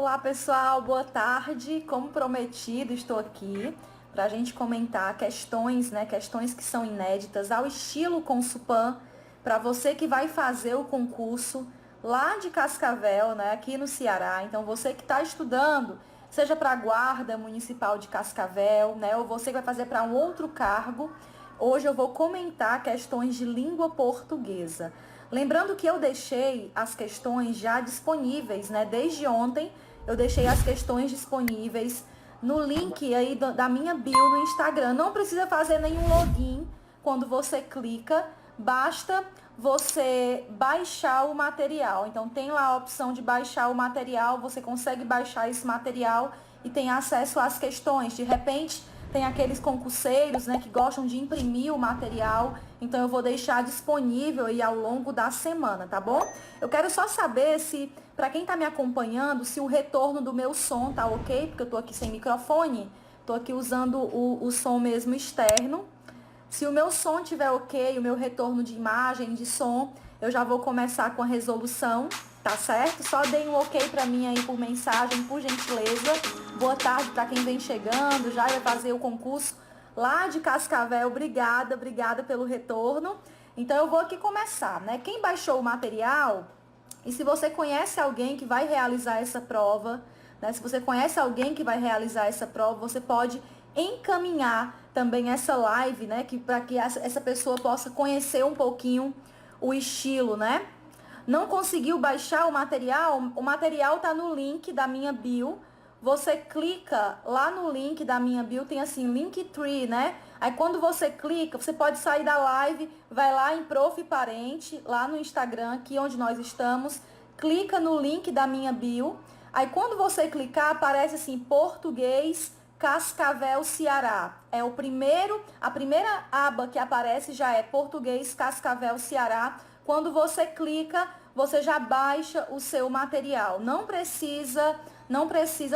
Olá pessoal, boa tarde. Como prometido, estou aqui para a gente comentar questões, questões que são inéditas ao estilo Consulpan, para você que vai fazer o concurso lá de Cascavel, aqui no Ceará. Então você que está estudando, seja para a Guarda Municipal de Cascavel, ou você que vai fazer para um outro cargo, hoje eu vou comentar questões de língua portuguesa. Lembrando que eu deixei as questões já disponíveis, desde ontem eu deixei as questões disponíveis no link aí da minha bio no Instagram. Não precisa fazer nenhum login quando você clica, basta você baixar o material. Então tem lá a opção de baixar o material, você consegue baixar esse material e tem acesso às questões. De repente tem aqueles concurseiros, que gostam de imprimir o material, então eu vou deixar disponível aí ao longo da semana, tá bom? Eu quero só saber se, para quem tá me acompanhando, se o retorno do meu som tá ok, porque eu tô aqui sem microfone, tô aqui usando o som mesmo externo. Se o meu som estiver ok, o meu retorno de imagem, de som, eu já vou começar com a resolução, tá certo? Só deem um ok para mim aí por mensagem, por gentileza. Boa tarde para quem vem chegando, já vai fazer o concurso lá de Cascavel. Obrigada pelo retorno. Então eu vou aqui começar, Quem baixou o material, e se você conhece alguém que vai realizar essa prova, se você conhece alguém que vai realizar essa prova, você pode encaminhar também essa live, para que essa pessoa possa conhecer um pouquinho o estilo, Não conseguiu baixar o material tá no link da minha bio. Você clica lá no link da minha bio, tem assim, Linktree, Aí quando você clica, você pode sair da live, vai lá em Prof. Parente, lá no Instagram, aqui onde nós estamos, clica no link da minha bio. Aí quando você clicar, aparece assim, português Cascavel, Ceará. É a primeira aba que aparece já é português Cascavel, Ceará. Quando você clica, você já baixa o seu material. Não precisa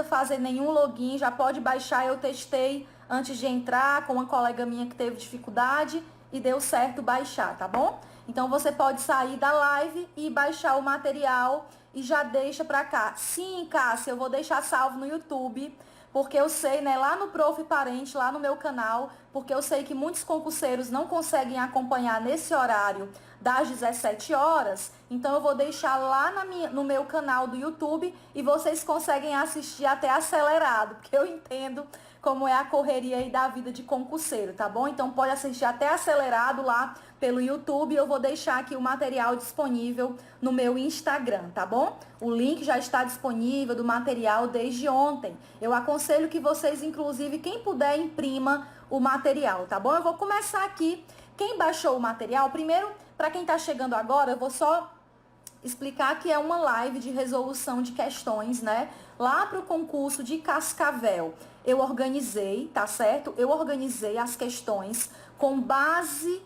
fazer nenhum login, já pode baixar. Eu testei antes de entrar com uma colega minha que teve dificuldade e deu certo baixar, tá bom? Então você pode sair da live e baixar o material e já deixa pra cá. Sim, Cássia, eu vou deixar salvo no YouTube, porque eu sei, lá no Prof. Parente, lá no meu canal, porque eu sei que muitos concurseiros não conseguem acompanhar nesse horário das 17 horas, então eu vou deixar lá no meu canal do YouTube e vocês conseguem assistir até acelerado, porque eu entendo como é a correria aí da vida de concurseiro, tá bom? Então pode assistir até acelerado lá pelo YouTube, eu vou deixar aqui o material disponível no meu Instagram, tá bom? O link já está disponível do material desde ontem. Eu aconselho que vocês, inclusive, quem puder, imprima o material, tá bom? Eu vou começar aqui. Quem baixou o material, primeiro, para quem está chegando agora, eu vou só explicar que é uma live de resolução de questões, Lá para o concurso de Cascavel, eu organizei, tá certo? Eu organizei as questões com base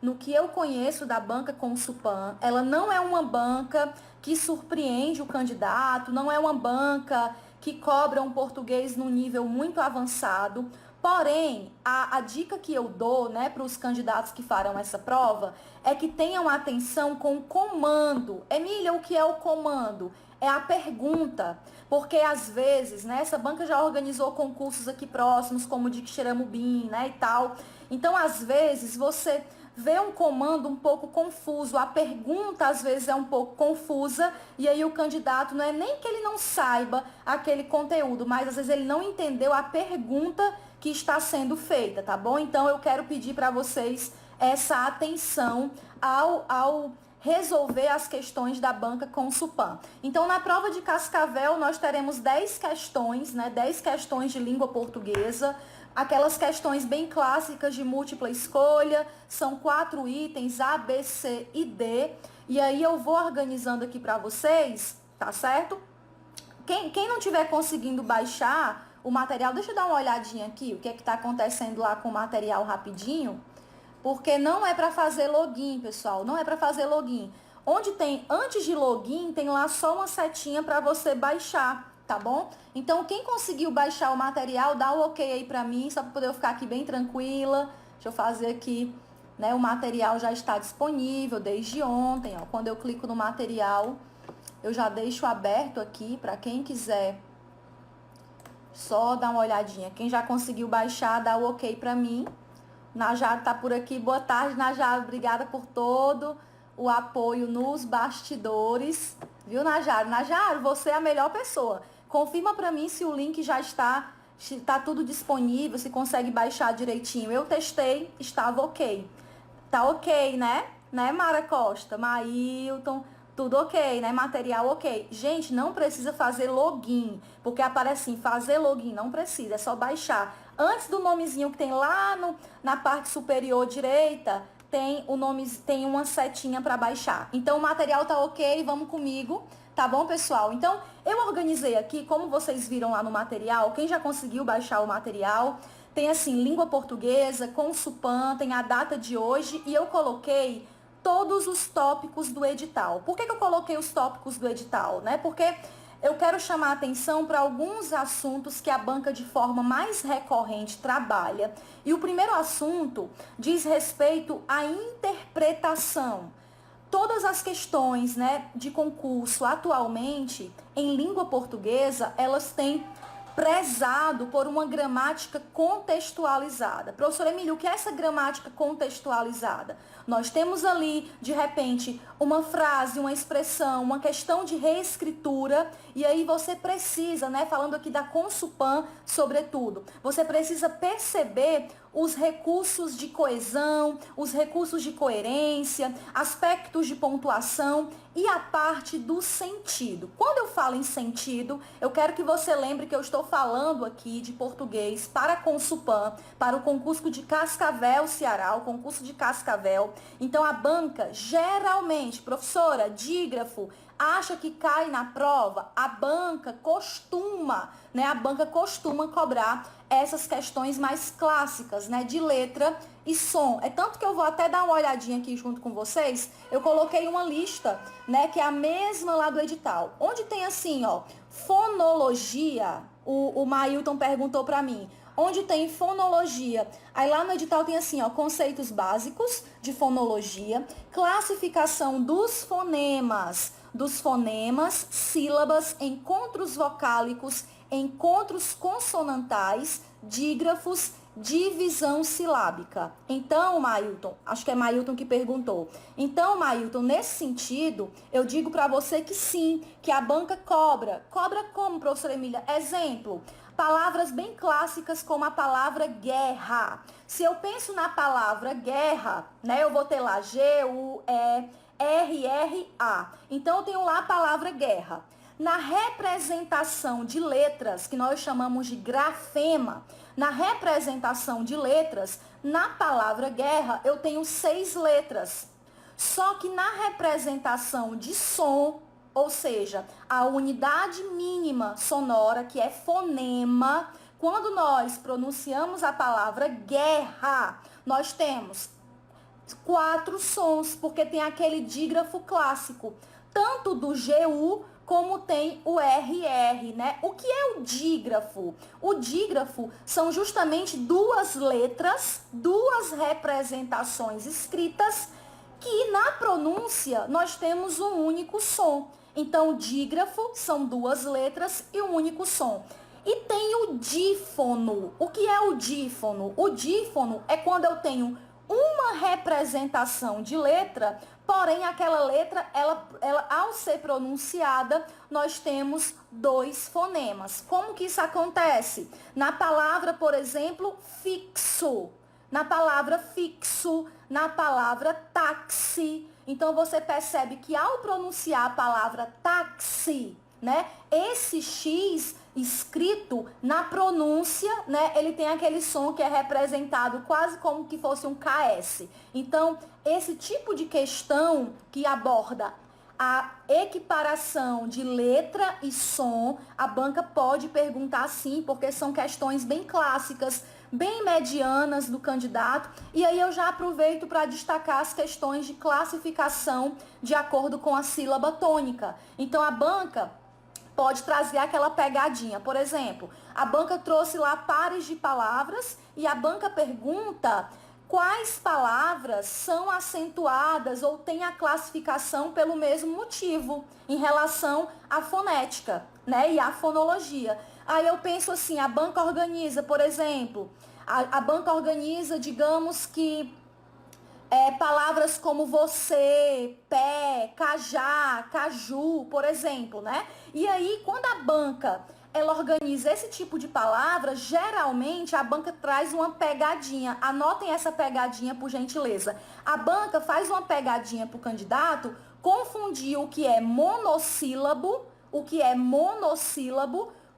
no que eu conheço da banca Consulpan. Ela não é uma banca que surpreende o candidato, não é uma banca que cobra um português num nível muito avançado. Porém, a dica que eu dou, para os candidatos que farão essa prova é que tenham atenção com o comando. Emília, o que é o comando? É a pergunta, porque às vezes, essa banca já organizou concursos aqui próximos, como o de Xeramubim, e tal. Então, às vezes, você vê um comando um pouco confuso, a pergunta às vezes é um pouco confusa, e aí o candidato não é nem que ele não saiba aquele conteúdo, mas às vezes ele não entendeu a pergunta que está sendo feita, tá bom? Então eu quero pedir para vocês essa atenção ao resolver as questões da banca Consulpan. Então, na prova de Cascavel, nós teremos 10 questões, 10 questões de língua portuguesa, aquelas questões bem clássicas de múltipla escolha, são 4 itens, A, B, C e D, e aí eu vou organizando aqui para vocês, tá certo? Quem não tiver conseguindo baixar o material, deixa eu dar uma olhadinha aqui, o que é que está acontecendo lá com o material rapidinho, porque não é para fazer login, pessoal, não é para fazer login. Onde tem, antes de login, tem lá só uma setinha para você baixar, tá bom? Então, quem conseguiu baixar o material, dá o ok aí para mim, só para poder eu ficar aqui bem tranquila. Deixa eu fazer aqui, o material já está disponível desde ontem, ó. Quando eu clico no material, Eu já deixo aberto aqui para quem quiser só dar uma olhadinha. Quem já conseguiu baixar, dá o ok para mim. Najara tá por aqui. Boa tarde, Najara. Obrigada por todo o apoio nos bastidores. Viu, Najara? Najara, você é a melhor pessoa. Confirma para mim se o link já está tudo disponível, se consegue baixar direitinho. Eu testei, estava ok. Tá ok, né? Né, Mara Costa? Mailton, tudo ok, né? Material ok. Gente, não precisa fazer login, porque aparece assim, fazer login, não precisa, é só baixar. Antes do nomezinho que tem lá na parte superior direita, tem o nome, tem uma setinha para baixar. Então o material tá ok, vamos comigo. Tá bom, pessoal? Então, eu organizei aqui, como vocês viram lá no material, quem já conseguiu baixar o material, tem assim, língua portuguesa, com Supan, tem a data de hoje e eu coloquei todos os tópicos do edital. Por que eu coloquei os tópicos do edital, né? Porque eu quero chamar a atenção para alguns assuntos que a banca de forma mais recorrente trabalha. E o primeiro assunto diz respeito à interpretação. Todas as questões, né, de concurso atualmente em língua portuguesa, elas têm prezado por uma gramática contextualizada. Professor Emílio, o que é essa gramática contextualizada? Nós temos ali, de repente, uma frase, uma expressão, uma questão de reescritura, e aí você precisa, né, falando aqui da Consupan, sobretudo, você precisa perceber os recursos de coesão, os recursos de coerência, aspectos de pontuação e a parte do sentido. Quando eu falo em sentido, eu quero que você lembre que eu estou falando aqui de português para a Consupan, para o concurso de Cascavel, Ceará, o concurso de Cascavel. Então a banca geralmente, professora, dígrafo, acha que cai na prova, a banca costuma cobrar essas questões mais clássicas, né, de letra e som. É tanto que eu vou até dar uma olhadinha aqui junto com vocês, eu coloquei uma lista, né, que é a mesma lá do edital, onde tem assim, ó, fonologia, o Mailton perguntou para mim, onde tem fonologia. Aí lá no edital tem assim, ó, conceitos básicos de fonologia, classificação dos fonemas, sílabas, encontros vocálicos, encontros consonantais, dígrafos, divisão silábica. Então, Mailton, acho que é Mailton que perguntou. Então, Mailton, nesse sentido, eu digo para você que sim, que a banca cobra. Cobra como, professora Emília? Exemplo, palavras bem clássicas como a palavra guerra. Se eu penso na palavra guerra, né, eu vou ter lá G-U-E-R-R-A. Então, eu tenho lá a palavra guerra. Na representação de letras, que nós chamamos de grafema, na representação de letras, na palavra guerra, eu tenho 6 letras. Só que na representação de som, ou seja, a unidade mínima sonora, que é fonema, quando nós pronunciamos a palavra guerra, nós temos 4 sons, porque tem aquele dígrafo clássico, tanto do GU como tem o RR, né? O que é o dígrafo? O dígrafo são justamente 2 letras, 2 representações escritas, que na pronúncia nós temos um único som. Então, o dígrafo são 2 letras e um único som. E tem o dífono. O que é o dífono? O dífono é quando eu tenho uma representação de letra, porém aquela letra, ela ao ser pronunciada, nós temos 2 fonemas. Como que isso acontece? Na palavra, por exemplo, fixo. Na palavra fixo, na palavra táxi. Então você percebe que ao pronunciar a palavra táxi, né, esse X escrito na pronúncia, né, ele tem aquele som que é representado quase como que fosse um KS. Então, esse tipo de questão que aborda a equiparação de letra e som, a banca pode perguntar sim, porque são questões bem clássicas, bem medianas do candidato. E aí eu já aproveito para destacar as questões de classificação de acordo com a sílaba tônica. Então, a banca pode trazer aquela pegadinha. Por exemplo, a banca trouxe lá pares de palavras e a banca pergunta quais palavras são acentuadas ou têm a classificação pelo mesmo motivo em relação à fonética, né, e à fonologia. Aí eu penso assim, a banca organiza, por exemplo, a banca organiza, digamos que palavras como você, pé, cajá, caju, por exemplo, né? E aí, quando a banca ela organiza esse tipo de palavra, geralmente a banca traz uma pegadinha. Anotem essa pegadinha, por gentileza. A banca faz uma pegadinha para o candidato confundir o que é monossílabo,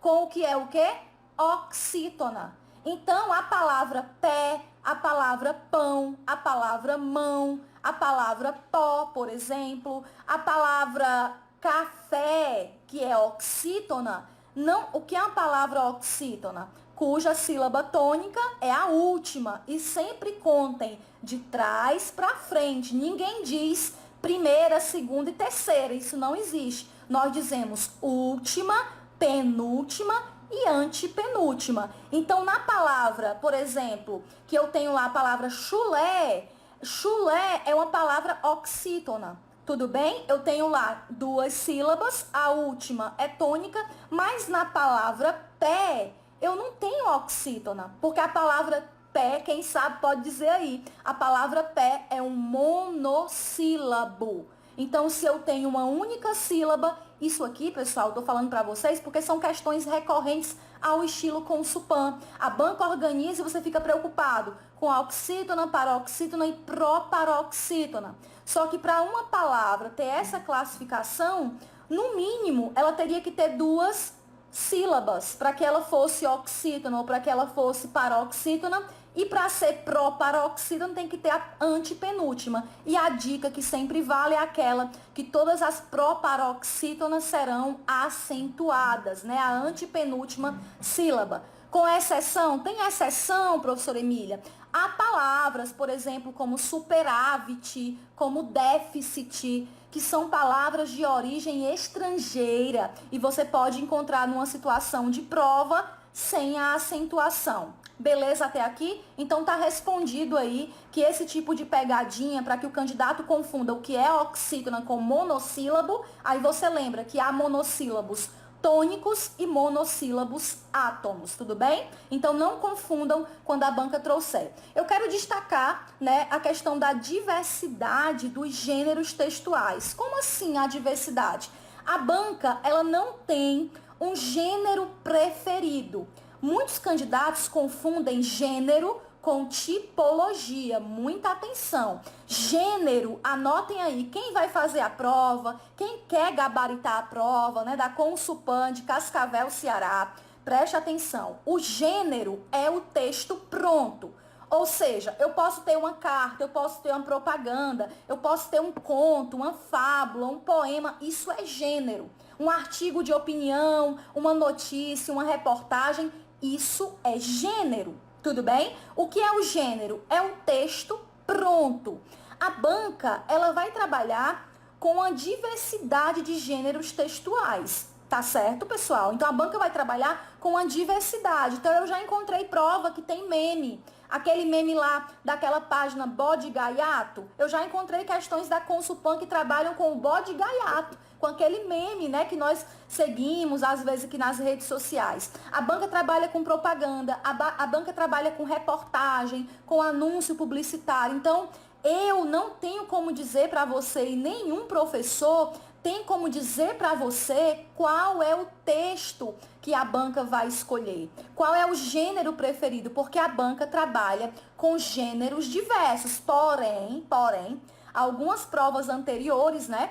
com o que é o quê? Oxítona. Então, a palavra pé, a palavra pão, a palavra mão, a palavra pó, por exemplo, a palavra café, que é oxítona, não, o que é uma palavra oxítona? Cuja sílaba tônica é a última e sempre contem de trás para frente. Ninguém diz primeira, segunda e terceira, isso não existe. Nós dizemos última, penúltima e antepenúltima. Então, na palavra, por exemplo, que eu tenho lá a palavra chulé, chulé é uma palavra oxítona. Tudo bem? Eu tenho lá duas sílabas, a última é tônica, mas na palavra pé, eu não tenho oxítona, porque a palavra pé, quem sabe pode dizer aí, a palavra pé é um monossílabo. Então, se eu tenho uma única sílaba, isso aqui, pessoal, eu tô falando para vocês porque são questões recorrentes ao estilo Consupan. A banca organiza e você fica preocupado com a oxítona, paroxítona e proparoxítona. Só que para uma palavra ter essa classificação, no mínimo, ela teria que ter duas sílabas para que ela fosse oxítona ou para que ela fosse paroxítona. E para ser proparoxítona tem que ter a antepenúltima. E a dica que sempre vale é aquela que todas as proparoxítonas serão acentuadas, né? A antepenúltima sílaba. Com exceção, tem exceção, professora Emília? Há palavras, por exemplo, como superávit, como déficit, que são palavras de origem estrangeira. E você pode encontrar numa situação de prova sem a acentuação. Beleza até aqui? Então tá respondido aí que esse tipo de pegadinha para que o candidato confunda o que é oxítona com monossílabo, aí você lembra que há monossílabos tônicos e monossílabos átonos, tudo bem? Então não confundam quando a banca trouxer. Eu quero destacar, né, a questão da diversidade dos gêneros textuais. Como assim a diversidade? A banca, ela não tem um gênero preferido. Muitos candidatos confundem gênero com tipologia. Muita atenção. Gênero, anotem aí, quem vai fazer a prova, quem quer gabaritar a prova, né, da Consupan de Cascavel, Ceará, preste atenção. O gênero é o texto pronto. Ou seja, eu posso ter uma carta, eu posso ter uma propaganda, eu posso ter um conto, uma fábula, um poema, isso é gênero. Um artigo de opinião, uma notícia, uma reportagem, isso é gênero, tudo bem? O que é o gênero? É o texto pronto. A banca, ela vai trabalhar com a diversidade de gêneros textuais. Tá certo, pessoal? Então, a banca vai trabalhar com a diversidade. Então, eu já encontrei prova que tem meme. Aquele meme lá daquela página Bode Gaiato. Eu já encontrei questões da Consupan que trabalham com o bode gaiato. Com aquele meme, né, que nós seguimos, às vezes, aqui nas redes sociais. A banca trabalha com propaganda. A banca trabalha com reportagem, com anúncio publicitário. Então, eu não tenho como dizer para você e nenhum professor tem como dizer para você qual é o texto que a banca vai escolher, qual é o gênero preferido, porque a banca trabalha com gêneros diversos. Porém, algumas provas anteriores, né,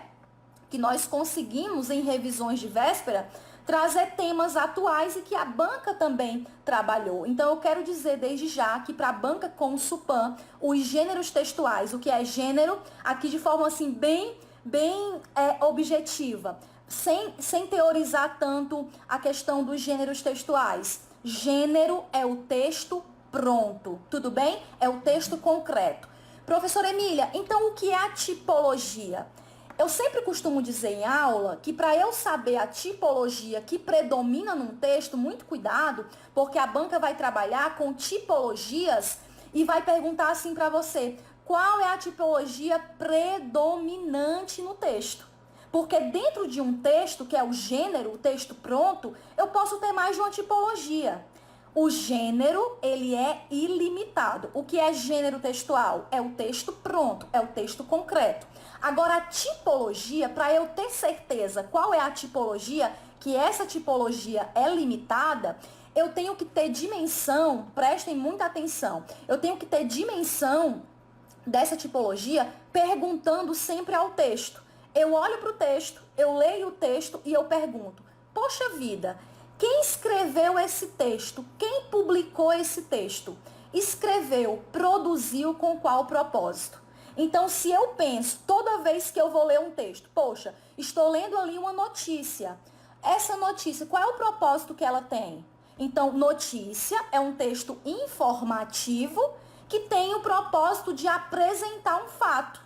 que nós conseguimos em revisões de véspera, trazer temas atuais e que a banca também trabalhou. Então, eu quero dizer desde já que para a banca Consupan, os gêneros textuais, o que é gênero, aqui de forma assim bem objetiva, sem teorizar tanto a questão dos gêneros textuais. Gênero é o texto pronto, tudo bem? É o texto concreto. Professora Emília, então o que é a tipologia? Eu sempre costumo dizer em aula que para eu saber a tipologia que predomina num texto, muito cuidado, porque a banca vai trabalhar com tipologias e vai perguntar assim para você: qual é a tipologia predominante no texto? Porque dentro de um texto, que é o gênero, o texto pronto, eu posso ter mais de uma tipologia. O gênero, ele é ilimitado. O que é gênero textual? É o texto pronto, é o texto concreto. Agora, a tipologia, para eu ter certeza qual é a tipologia, que essa tipologia é limitada, eu tenho que ter dimensão, prestem muita atenção, eu tenho que ter dimensão dessa tipologia perguntando sempre ao texto. Eu olho para o texto, eu leio o texto e eu pergunto: poxa vida, quem escreveu esse texto? Quem publicou esse texto? Escreveu, produziu com qual propósito? Então, se eu penso, toda vez que eu vou ler um texto, poxa, estou lendo ali uma notícia. Essa notícia, qual é o propósito que ela tem? Então, notícia é um texto informativo que tem o propósito de apresentar um fato.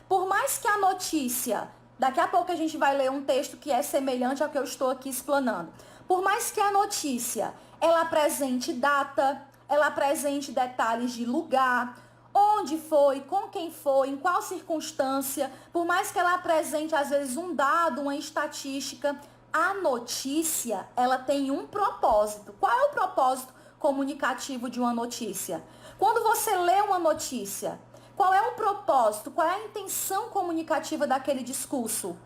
Por mais que a notícia, daqui a pouco a gente vai ler um texto que é semelhante ao que eu estou aqui explanando. Por mais que a notícia, ela apresente data, ela apresente detalhes de lugar, onde foi, com quem foi, em qual circunstância, por mais que ela apresente às vezes um dado, uma estatística, a notícia, ela tem um propósito. Qual é o propósito comunicativo de uma notícia? Quando você lê uma notícia, qual é o propósito, qual é a intenção comunicativa daquele discurso?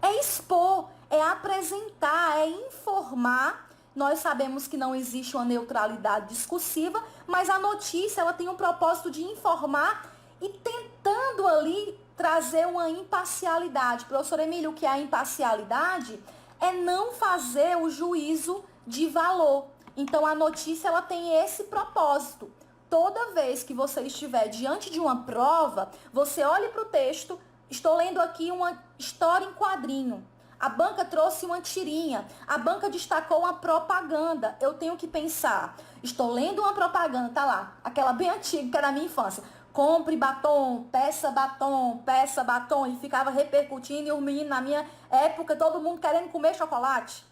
É expor, é apresentar, é informar. Nós sabemos que não existe uma neutralidade discursiva, mas a notícia ela tem um propósito de informar e tentando ali trazer uma imparcialidade. Professor Emílio, o que é a imparcialidade? É não fazer o juízo de valor. Então a notícia ela tem esse propósito. Toda vez que você estiver diante de uma prova, você olhe para o texto. Estou lendo aqui uma história em quadrinho. A banca trouxe uma tirinha. A banca destacou uma propaganda. Eu tenho que pensar. Estou lendo uma propaganda, tá lá. Aquela bem antiga, que era da minha infância. Compre batom, peça batom, peça batom. E ficava repercutindo. E os meninos, na minha época, todo mundo querendo comer chocolate.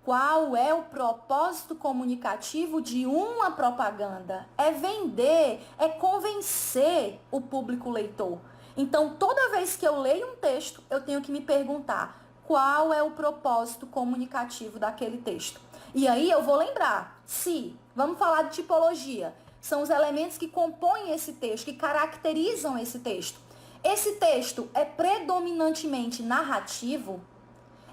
Qual é o propósito comunicativo de uma propaganda? É vender, é convencer o público leitor. Então, toda vez que eu leio um texto, eu tenho que me perguntar qual é o propósito comunicativo daquele texto. E aí eu vou lembrar, vamos falar de tipologia, são os elementos que compõem esse texto, que caracterizam esse texto. Esse texto é predominantemente narrativo.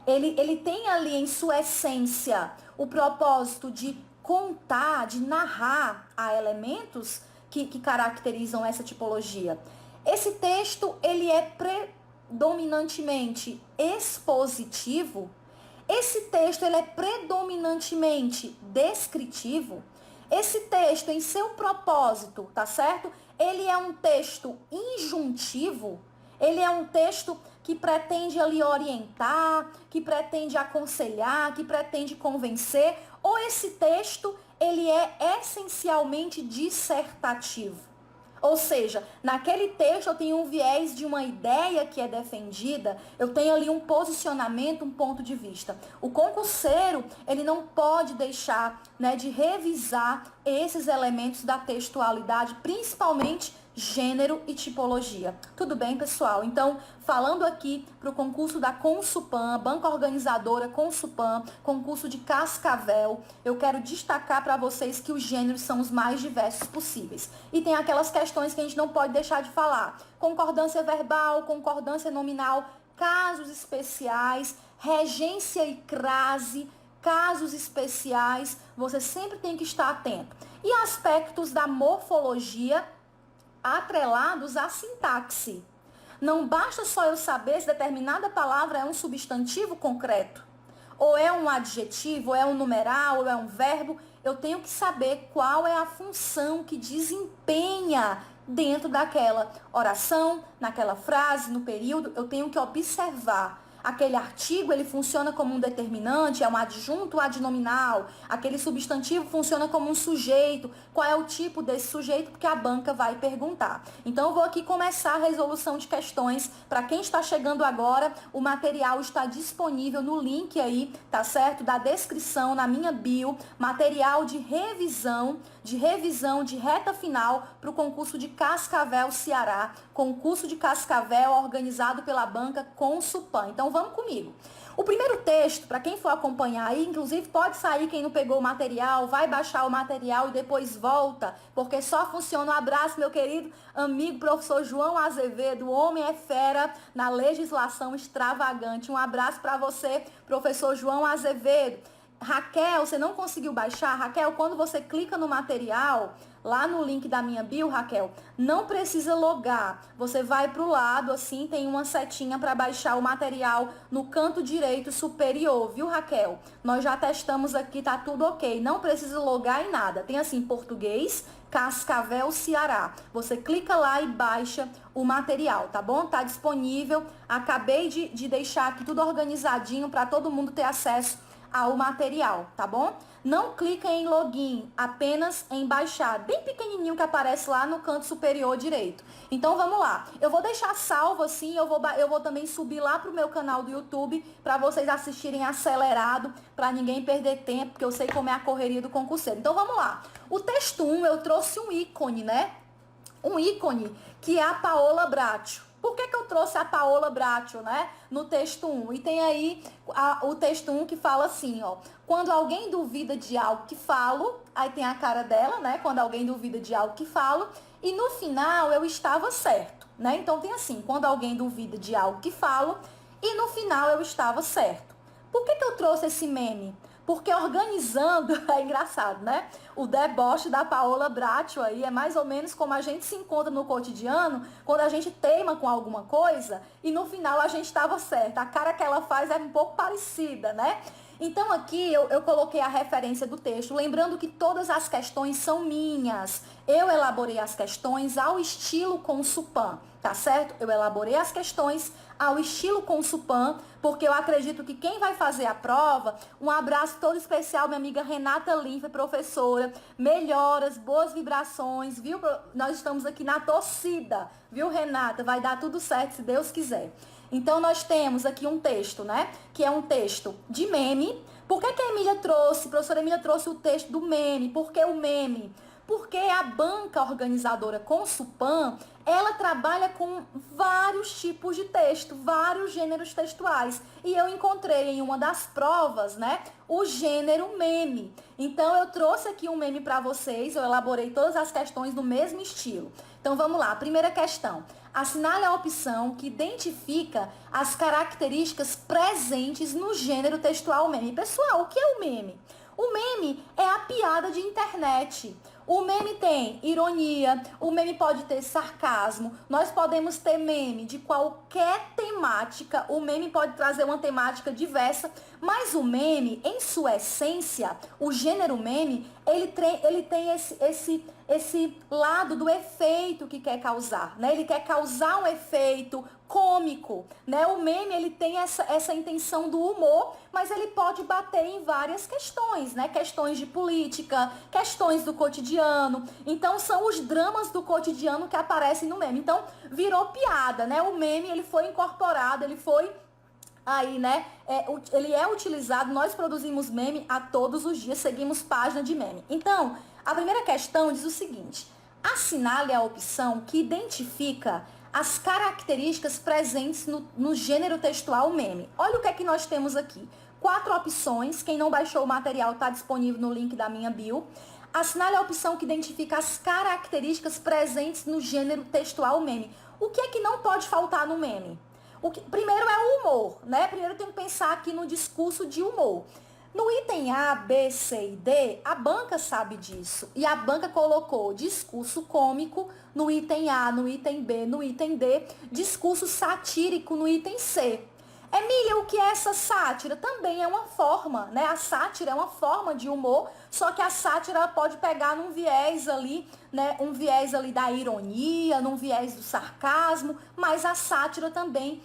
Ele tem ali em sua essência o propósito de contar, de narrar a elementos que caracterizam essa tipologia. Esse texto, ele é predominantemente expositivo. Esse texto, ele é predominantemente descritivo. Esse texto, em seu propósito, tá certo? Ele é um texto injuntivo. Ele é um texto que pretende ali orientar, que pretende aconselhar, que pretende convencer, ou esse texto, ele é essencialmente dissertativo. Ou seja, naquele texto eu tenho um viés de uma ideia que é defendida, eu tenho ali um posicionamento, um ponto de vista. O concurseiro, ele não pode deixar, de revisar esses elementos da textualidade, principalmente gênero e tipologia. Tudo bem, pessoal? Então, falando aqui para o concurso da Consupan, banca organizadora Consupan, concurso de Cascavel, eu quero destacar para vocês que os gêneros são os mais diversos possíveis. E tem aquelas questões que a gente não pode deixar de falar. Concordância verbal, concordância nominal, casos especiais, regência e crase, casos especiais, você sempre tem que estar atento. E aspectos da morfologia atrelados à sintaxe. Não basta só eu saber se determinada palavra é um substantivo concreto, ou é um adjetivo, ou é um numeral, ou é um verbo. Eu tenho que saber qual é a função que desempenha dentro daquela oração, naquela frase, no período. Eu tenho que observar. Aquele artigo, ele funciona como um determinante, é um adjunto adnominal. Aquele substantivo funciona como um sujeito. Qual é o tipo desse sujeito? Porque a banca vai perguntar. Então, eu vou aqui começar a resolução de questões. Para quem está chegando agora, o material está disponível no link aí, tá certo? Da descrição, na minha bio. Material de revisão de revisão de reta final para o concurso de Cascavel, Ceará. Concurso de Cascavel organizado pela banca Consupan. Então vamos comigo. O primeiro texto, para quem for acompanhar aí, inclusive pode sair quem não pegou o material, vai baixar o material e depois volta, porque só funciona. Um abraço, meu querido amigo professor João Azevedo, o homem é fera na legislação extravagante. Um abraço para você, professor João Azevedo. Raquel, você não conseguiu baixar? Raquel, quando você clica no material, lá no link da minha bio, Raquel, não precisa logar. Você vai para o lado, assim, tem uma setinha para baixar o material no canto direito superior, viu, Raquel? Nós já testamos aqui, tá tudo ok. Não precisa logar em nada. Tem assim, português, Cascavel, Ceará. Você clica lá e baixa o material, tá bom? Tá disponível. Acabei de deixar aqui tudo organizadinho para todo mundo ter acesso ao material, tá bom? Não clica em login, apenas em baixar, bem pequenininho que aparece lá no canto superior direito. Então vamos lá, eu vou deixar salvo assim, eu vou também subir lá pro meu canal do YouTube para vocês assistirem acelerado, para ninguém perder tempo, porque eu sei como é a correria do concurseiro. Então vamos lá, o texto 1 eu trouxe um ícone, né? Um ícone que é a Paola Bracho. Por que eu trouxe a Paola Bracho, né, no texto 1? E tem aí o texto 1 que fala assim, ó. Quando alguém duvida de algo que falo, aí tem a cara dela, né? Quando alguém duvida de algo que falo, e no final eu estava certo, né? Então tem assim, quando alguém duvida de algo que falo, e no final eu estava certo. Por que eu trouxe esse meme? Porque organizando, é engraçado, né? O deboche da Paola Bracho aí é mais ou menos como a gente se encontra no cotidiano, quando a gente teima com alguma coisa e no final a gente estava certa. A cara que ela faz é um pouco parecida, né? Então aqui eu coloquei a referência do texto, lembrando que todas as questões são minhas. Eu elaborei as questões ao estilo Consupan, tá certo? Eu elaborei as questões ao estilo Consupan, porque eu acredito que quem vai fazer a prova, um abraço todo especial, minha amiga Renata Linfa, professora, melhoras, boas vibrações, viu? Nós estamos aqui na torcida, viu, Renata? Vai dar tudo certo, se Deus quiser. Então, nós temos aqui um texto, né? Que é um texto de meme. Por que a Emília trouxe, a professora Emília trouxe o texto do meme? Por que o meme? Porque a banca organizadora Consupan, ela trabalha com vários tipos de texto, vários gêneros textuais. E eu encontrei em uma das provas, né, o gênero meme. Então, eu trouxe aqui um meme para vocês, eu elaborei todas as questões no mesmo estilo. Então, vamos lá. Primeira questão. Assinale a opção que identifica as características presentes no gênero textual meme. Pessoal, o que é o meme? O meme é a piada de internet. O meme tem ironia, o meme pode ter sarcasmo, nós podemos ter meme de qualquer temática, o meme pode trazer uma temática diversa, mas o meme, em sua essência, o gênero meme, ele tem esse lado do efeito que quer causar, né? Ele quer causar um efeito cômico, né? O meme, ele tem essa intenção do humor, mas ele pode bater em várias questões, né? Questões de política, questões do cotidiano. Então, são os dramas do cotidiano que aparecem no meme. Então, virou piada, né? O meme, ele foi incorporado, ele foi aí, né? Ele é utilizado, nós produzimos meme a todos os dias, seguimos página de meme. Então, a primeira questão diz o seguinte: assinale a opção que identifica as características presentes no gênero textual meme. Olha o que é que nós temos aqui. 4 opções, quem não baixou o material está disponível no link da minha bio. Assinale a opção que identifica as características presentes no gênero textual meme. O que é que não pode faltar no meme? Primeiro é o humor, né? Primeiro tem que pensar aqui no discurso de humor. No item A, B, C e D, a banca sabe disso. E a banca colocou discurso cômico no item A, no item B, no item D, discurso satírico no item C. Emília, o que é essa sátira? Também é uma forma, né? A sátira é uma forma de humor, só que a sátira pode pegar num viés ali, né? Um viés ali da ironia, num viés do sarcasmo, mas a sátira também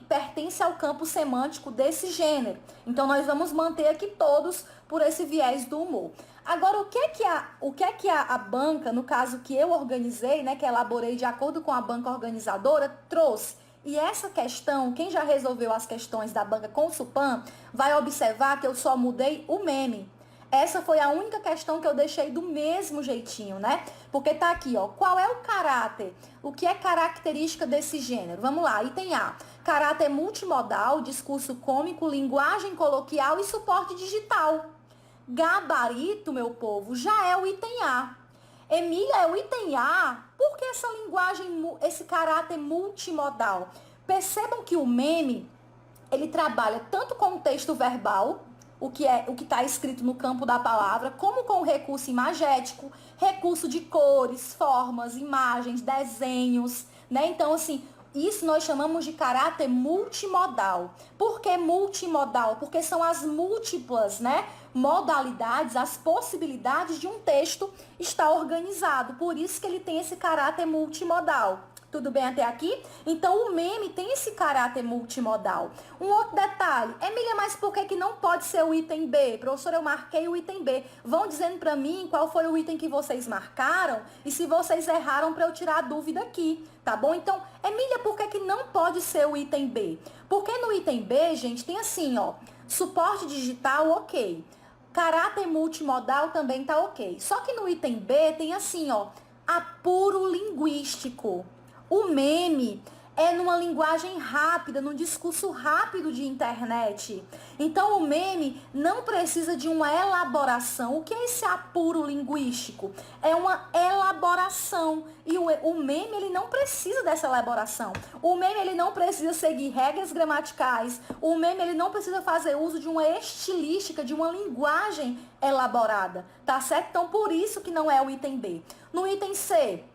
pertence ao campo semântico desse gênero. Então, nós vamos manter aqui todos por esse viés do humor. Agora, o que é que a banca, no caso que eu organizei, né, que elaborei de acordo com a banca organizadora, trouxe? E essa questão, quem já resolveu as questões da banca Consupan, vai observar que eu só mudei o meme. Essa foi a única questão que eu deixei do mesmo jeitinho, né? Porque tá aqui, ó, qual é o caráter? O que é característica desse gênero? Vamos lá, item A. Caráter multimodal, discurso cômico, linguagem coloquial e suporte digital. Gabarito, meu povo, já é o item A. Emília, é o item A, por que essa linguagem, esse caráter multimodal? Percebam que o meme, ele trabalha tanto com o texto verbal, o que está escrito no campo da palavra, como com o recurso imagético, recurso de cores, formas, imagens, desenhos, né? Então, assim, isso nós chamamos de caráter multimodal. Por que multimodal? Porque são as múltiplas, né, modalidades, as possibilidades de um texto estar organizado. Por isso que ele tem esse caráter multimodal. Tudo bem até aqui? Então, o meme tem esse caráter multimodal. Um outro detalhe. Emília, mas por que não pode ser o item B? Professora, eu marquei o item B. Vão dizendo para mim qual foi o item que vocês marcaram e se vocês erraram para eu tirar a dúvida aqui, tá bom? Então, Emília, por que não pode ser o item B? Porque no item B, gente, tem assim, ó, suporte digital, ok. Caráter multimodal também tá ok. Só que no item B tem assim, ó, apuro linguístico. O meme é numa linguagem rápida, num discurso rápido de internet. Então, o meme não precisa de uma elaboração. O que é esse apuro linguístico? É uma elaboração. E o meme, ele não precisa dessa elaboração. O meme, ele não precisa seguir regras gramaticais. O meme, ele não precisa fazer uso de uma estilística, de uma linguagem elaborada. Tá certo? Então, por isso que não é o item B. No item C,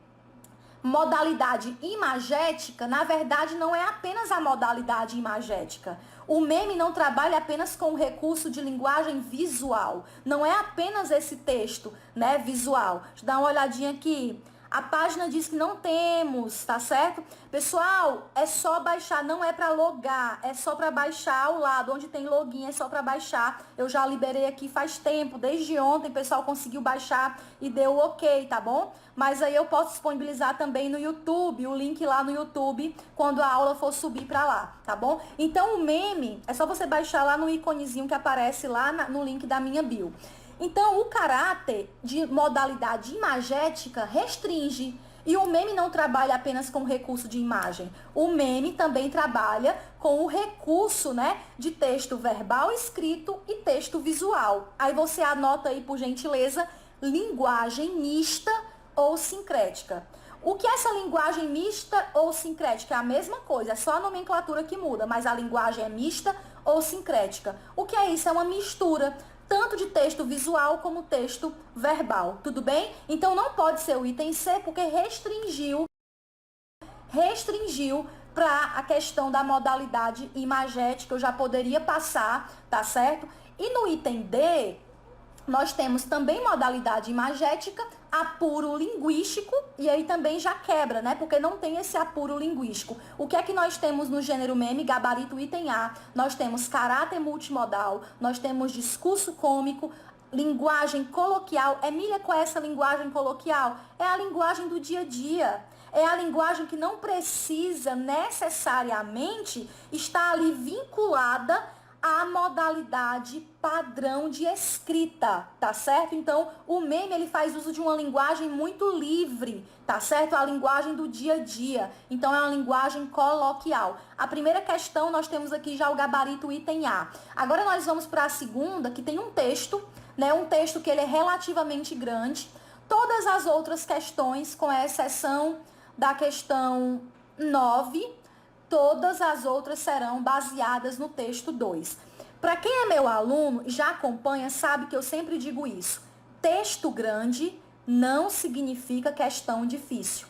modalidade imagética, na verdade, não é apenas a modalidade imagética. O meme não trabalha apenas com o recurso de linguagem visual. Não é apenas esse texto, né, visual. Deixa eu dar uma olhadinha aqui. A página diz que não temos, tá certo? Pessoal, é só baixar, não é para logar, é só para baixar ao lado, onde tem login, é só para baixar. Eu já liberei aqui faz tempo, desde ontem o pessoal conseguiu baixar e deu ok, tá bom? Mas aí eu posso disponibilizar também no YouTube, o link lá no YouTube, quando a aula for subir para lá, tá bom? Então o meme, é só você baixar lá no íconezinho que aparece lá no link da minha bio. Então, o caráter de modalidade imagética restringe. E o meme não trabalha apenas com o recurso de imagem. O meme também trabalha com o recurso, né, de texto verbal escrito e texto visual. Aí você anota aí, por gentileza, linguagem mista ou sincrética. O que é essa linguagem mista ou sincrética? É a mesma coisa, é só a nomenclatura que muda, mas a linguagem é mista ou sincrética. O que é isso? É uma mistura tanto de texto visual como texto verbal, tudo bem? Então não pode ser o item C porque restringiu para a questão da modalidade imagética, eu já poderia passar, tá certo? E no item D, nós temos também modalidade imagética, apuro linguístico, e aí também já quebra, né? Porque não tem esse apuro linguístico. O que é que nós temos no gênero meme, gabarito item A? Nós temos caráter multimodal, nós temos discurso cômico, linguagem coloquial. Emília, qual é essa linguagem coloquial? É a linguagem do dia a dia. É a linguagem que não precisa necessariamente estar ali vinculada a modalidade padrão de escrita, tá certo? Então, o meme, ele faz uso de uma linguagem muito livre, tá certo? A linguagem do dia a dia. Então, é uma linguagem coloquial. A primeira questão, nós temos aqui já o gabarito item A. Agora, nós vamos para a segunda, que tem um texto, né? Um texto que ele é relativamente grande. Todas as outras questões, com exceção da questão 9, todas as outras serão baseadas no texto 2. Para quem é meu aluno, já acompanha, sabe que eu sempre digo isso. Texto grande não significa questão difícil.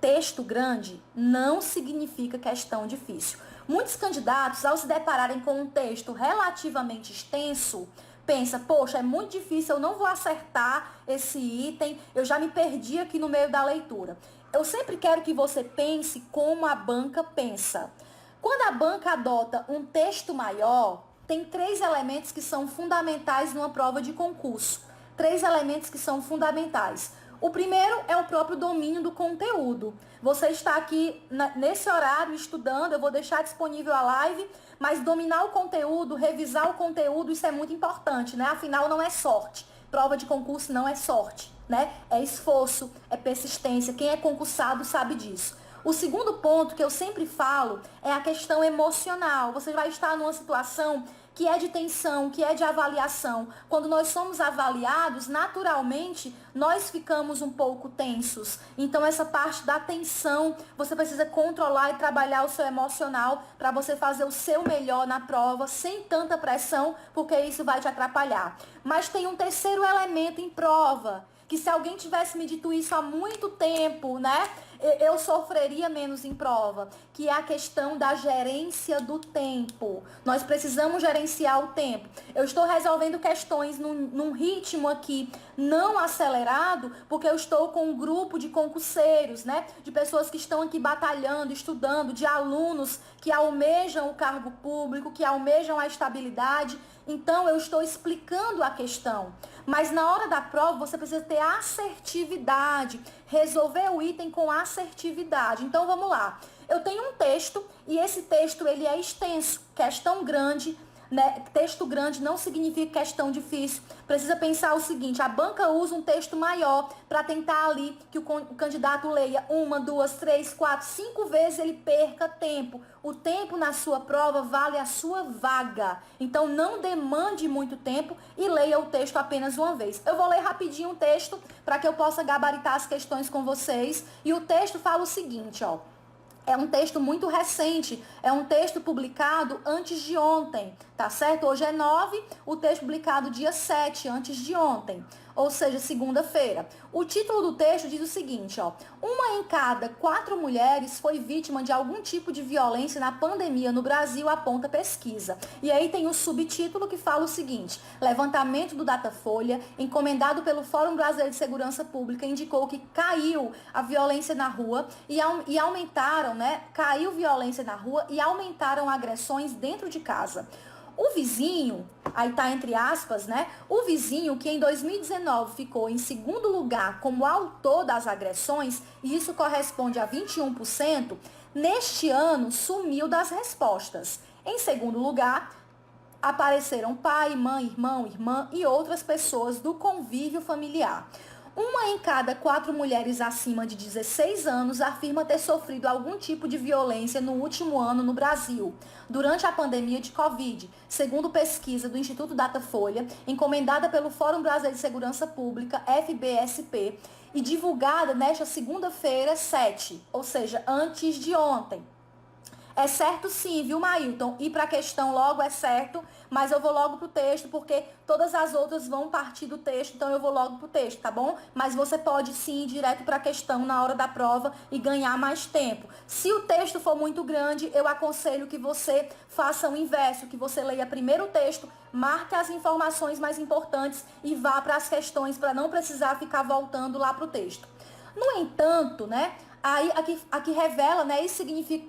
Texto grande não significa questão difícil. Muitos candidatos, ao se depararem com um texto relativamente extenso, pensa, poxa, é muito difícil, eu não vou acertar esse item, eu já me perdi aqui no meio da leitura. Eu sempre quero que você pense como a banca pensa. Quando a banca adota um texto maior, tem 3 elementos que são fundamentais numa prova de concurso. 3 elementos que são fundamentais. O primeiro é o próprio domínio do conteúdo. Você está aqui nesse horário estudando, eu vou deixar disponível a live, mas dominar o conteúdo, revisar o conteúdo, isso é muito importante, né? Afinal, não é sorte. Prova de concurso não é sorte, né? É esforço, é persistência. Quem é concursado sabe disso. O segundo ponto que eu sempre falo é a questão emocional. Você vai estar numa situação que é de tensão, que é de avaliação. Quando nós somos avaliados, naturalmente, nós ficamos um pouco tensos. Então, essa parte da tensão, você precisa controlar e trabalhar o seu emocional para você fazer o seu melhor na prova, sem tanta pressão, porque isso vai te atrapalhar. Mas tem um terceiro elemento em prova, que se alguém tivesse me dito isso há muito tempo, né, eu sofreria menos em prova, que é a questão da gerência do tempo. Nós precisamos gerenciar o tempo. Eu estou resolvendo questões num ritmo aqui não acelerado, porque eu estou com um grupo de concurseiros, né, de pessoas que estão aqui batalhando, estudando, de alunos que almejam o cargo público, que almejam a estabilidade. Então, eu estou explicando a questão. Mas na hora da prova, você precisa ter assertividade, resolver o item com assertividade. Então, vamos lá. Eu tenho um texto e esse texto ele é extenso, questão grande, né? Texto grande não significa questão difícil. Precisa pensar o seguinte, a banca usa um texto maior para tentar ali que o candidato leia 1, 2, 3, 4, 5 vezes, ele perca tempo. O tempo na sua prova vale a sua vaga. Então não demande muito tempo e leia o texto apenas uma vez. Eu vou ler rapidinho o texto para que eu possa gabaritar as questões com vocês. E o texto fala o seguinte, ó. É um texto muito recente, é um texto publicado antes de ontem, tá certo? Hoje é 9, o texto publicado dia 7, antes de ontem, ou seja, segunda-feira. O título do texto diz o seguinte, ó: 1 em cada 4 mulheres foi vítima de algum tipo de violência na pandemia no Brasil, aponta pesquisa. E aí tem o subtítulo que fala o seguinte: levantamento do Datafolha, encomendado pelo Fórum Brasileiro de Segurança Pública, indicou que caiu a violência na rua e aumentaram, né? Caiu violência na rua e aumentaram agressões dentro de casa. O vizinho, aí tá entre aspas, né? O vizinho que em 2019 ficou em segundo lugar como autor das agressões, e isso corresponde a 21%, neste ano sumiu das respostas. Em segundo lugar, apareceram pai, mãe, irmão, irmã e outras pessoas do convívio familiar. 1 em cada 4 mulheres acima de 16 anos afirma ter sofrido algum tipo de violência no último ano no Brasil, durante a pandemia de Covid, segundo pesquisa do Instituto Datafolha, encomendada pelo Fórum Brasileiro de Segurança Pública, FBSP, e divulgada nesta segunda-feira, 7, ou seja, antes de ontem. É certo sim, viu, Mailton? Ir para a questão logo é certo, mas eu vou logo pro texto, porque todas as outras vão partir do texto, então eu vou logo pro texto, tá bom? Mas você pode sim ir direto para a questão na hora da prova e ganhar mais tempo. Se o texto for muito grande, eu aconselho que você faça o inverso, que você leia primeiro o texto, marque as informações mais importantes e vá para as questões, para não precisar ficar voltando lá pro texto. No entanto, né, aí aqui revela, né, isso significa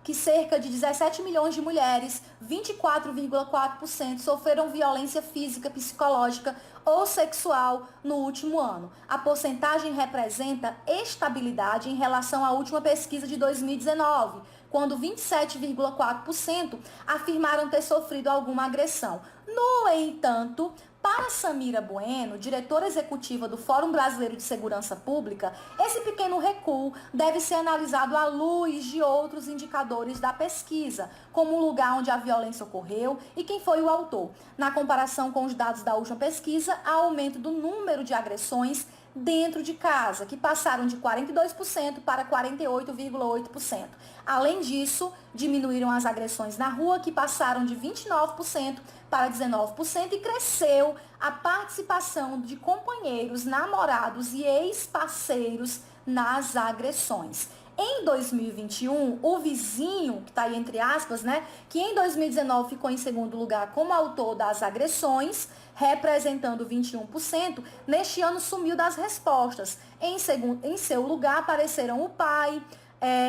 que cerca de 17 milhões de mulheres, 24,4%, sofreram violência física, psicológica ou sexual no último ano. A porcentagem representa estabilidade em relação à última pesquisa de 2019, quando 27,4% afirmaram ter sofrido alguma agressão. No entanto, para Samira Bueno, diretora executiva do Fórum Brasileiro de Segurança Pública, esse pequeno recuo deve ser analisado à luz de outros indicadores da pesquisa, como o lugar onde a violência ocorreu e quem foi o autor. Na comparação com os dados da última pesquisa, há aumento do número de agressões dentro de casa, que passaram de 42% para 48,8%. Além disso, diminuíram as agressões na rua, que passaram de 29% para 19%, e cresceu a participação de companheiros, namorados e ex-parceiros nas agressões. Em 2021, o vizinho, que está aí entre aspas, né, que em 2019 ficou em segundo lugar como autor das agressões, representando 21%, neste ano sumiu das respostas. Em seu lugar apareceram o pai,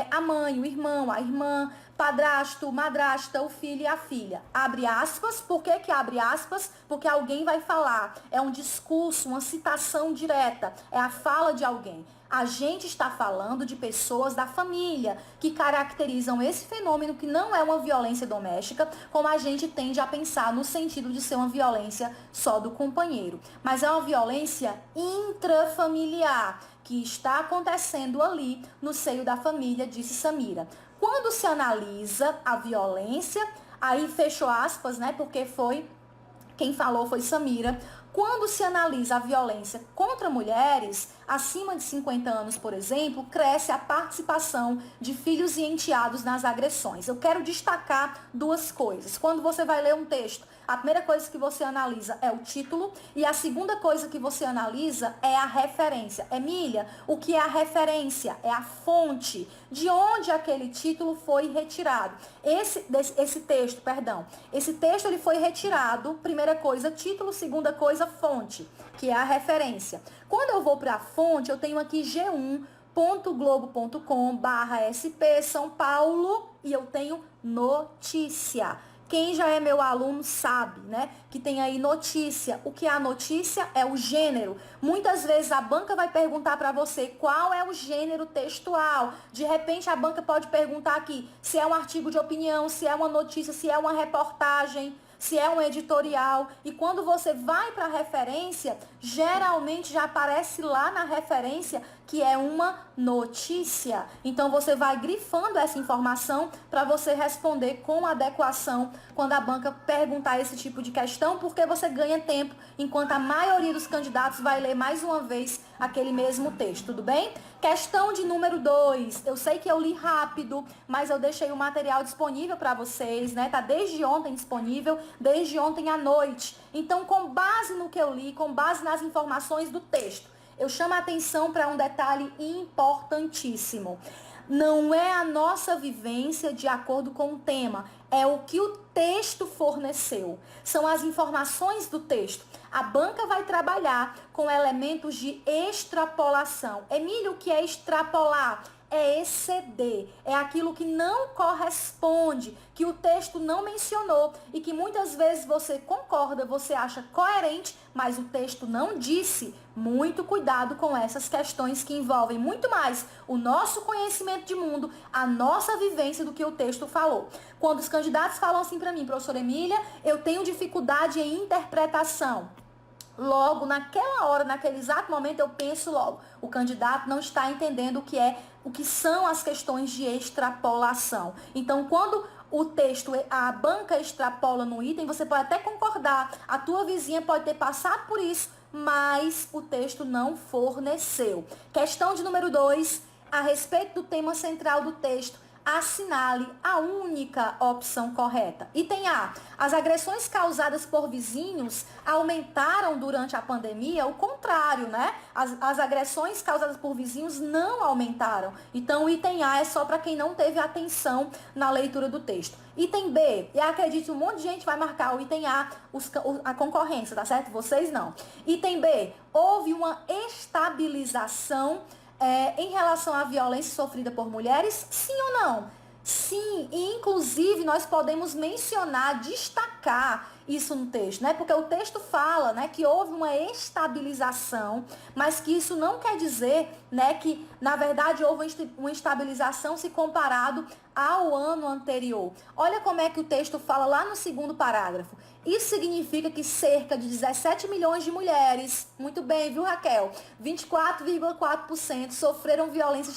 a mãe, o irmão, a irmã, padrasto, madrasta, o filho e a filha. Abre aspas, por que que abre aspas? Porque alguém vai falar, é um discurso, uma citação direta, é a fala de alguém. A gente está falando de pessoas da família que caracterizam esse fenômeno que não é uma violência doméstica, como a gente tende a pensar no sentido de ser uma violência só do companheiro. Mas é uma violência intrafamiliar que está acontecendo ali no seio da família, disse Samira. Quando se analisa a violência, aí fechou aspas, né? Porque quem falou foi Samira. Quando se analisa a violência contra mulheres, acima de 50 anos, por exemplo, cresce a participação de filhos e enteados nas agressões. Eu quero destacar duas coisas. Quando você vai ler um texto, a primeira coisa que você analisa é o título e a segunda coisa que você analisa é a referência. Emília, o que é a referência? É a fonte de onde aquele título foi retirado. Esse texto ele foi retirado, primeira coisa, título, segunda coisa, fonte, que é a referência. Quando eu vou para a fonte, eu tenho aqui g1.globo.com/sp São Paulo e eu tenho notícia. Quem já é meu aluno sabe, né, que tem aí notícia. O que é a notícia? É o gênero. Muitas vezes a banca vai perguntar para você qual é o gênero textual. De repente a banca pode perguntar aqui se é um artigo de opinião, se é uma notícia, se é uma reportagem, se é um editorial. E quando você vai para a referência, geralmente já aparece lá na referência que é uma notícia. Então você vai grifando essa informação para você responder com adequação quando a banca perguntar esse tipo de questão, porque você ganha tempo enquanto a maioria dos candidatos vai ler mais uma vez aquele mesmo texto, tudo bem? Questão de número 2. Eu sei que eu li rápido, mas eu deixei o material disponível para vocês, né? Tá desde ontem disponível, desde ontem à noite. Então, com base no que eu li, com base nas informações do texto, eu chamo a atenção para um detalhe importantíssimo. Não é a nossa vivência de acordo com o tema, é o que o texto forneceu. São as informações do texto. A banca vai trabalhar com elementos de extrapolação. Emílio, o que é extrapolar? É exceder, é aquilo que não corresponde, que o texto não mencionou e que muitas vezes você concorda, você acha coerente, mas o texto não disse. Muito cuidado com essas questões que envolvem muito mais o nosso conhecimento de mundo, a nossa vivência do que o texto falou. Quando os candidatos falam assim para mim, professora Emília, eu tenho dificuldade em interpretação. Logo, naquela hora, naquele exato momento, eu penso logo, o candidato não está entendendo o que são as questões de extrapolação. Então, quando o texto, a banca extrapola no item, você pode até concordar, a tua vizinha pode ter passado por isso, mas o texto não forneceu. Questão de número 2, a respeito do tema central do texto, assinale a única opção correta. Item A. As agressões causadas por vizinhos aumentaram durante a pandemia? O contrário, né? As agressões causadas por vizinhos não aumentaram. Então, o item A é só para quem não teve atenção na leitura do texto. Item B. Eu acredito que um monte de gente vai marcar o item A, a concorrência, tá certo? Vocês não. Item B. Houve uma estabilização em relação à violência sofrida por mulheres? Sim ou não? Sim, e inclusive nós podemos mencionar, destacar isso no texto, né? Porque o texto fala, né, que houve uma estabilização, mas que isso não quer dizer, né, que na verdade houve uma estabilização se comparado ao ano anterior. Olha como é que o texto fala lá no segundo parágrafo. Isso significa que cerca de 17 milhões de mulheres, muito bem, viu, Raquel? 24,4% sofreram violência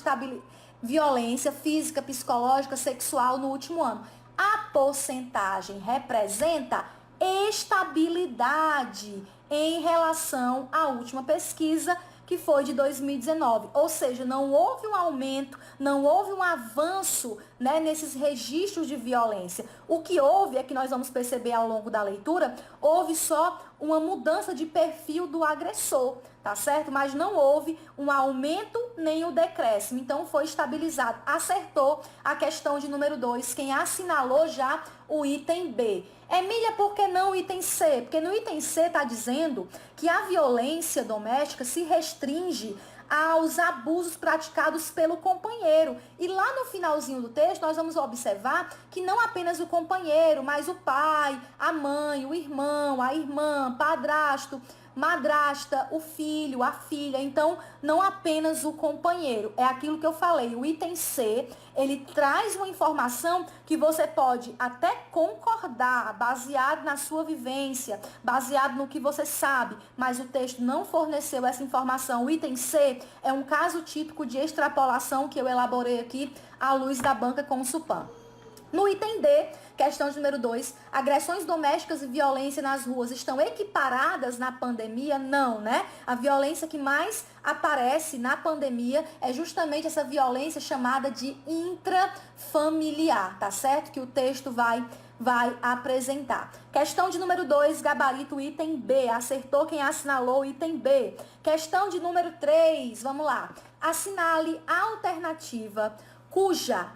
física, psicológica, sexual no último ano. A porcentagem representa estabilidade em relação à última pesquisa, que foi de 2019. Ou seja, não houve um aumento, não houve um avanço, né, nesses registros de violência. O que houve, é que nós vamos perceber ao longo da leitura, houve só uma mudança de perfil do agressor, tá certo? Mas não houve um aumento nem o decréscimo. Então foi estabilizado. Acertou a questão de número 2, quem assinalou já o item B. Emília, por que não o item C? Porque no item C está dizendo que a violência doméstica se restringe aos abusos praticados pelo companheiro. E lá no finalzinho do texto, nós vamos observar que não apenas o companheiro, mas o pai, a mãe, o irmão, a irmã, padrasto, madrasta, o filho, a filha. Então, não apenas o companheiro. É aquilo que eu falei. O item C, ele traz uma informação que você pode até concordar, baseado na sua vivência, baseado no que você sabe, mas o texto não forneceu essa informação. O item C é um caso típico de extrapolação que eu elaborei aqui à luz da banca Consulpan. No item D, questão de número 2, agressões domésticas e violência nas ruas estão equiparadas na pandemia? Não, né? A violência que mais aparece na pandemia é justamente essa violência chamada de intrafamiliar, tá certo? Que o texto vai apresentar. Questão de número 2, gabarito item B. Acertou quem assinalou o item B. Questão de número 3, vamos lá. Assinale a alternativa cuja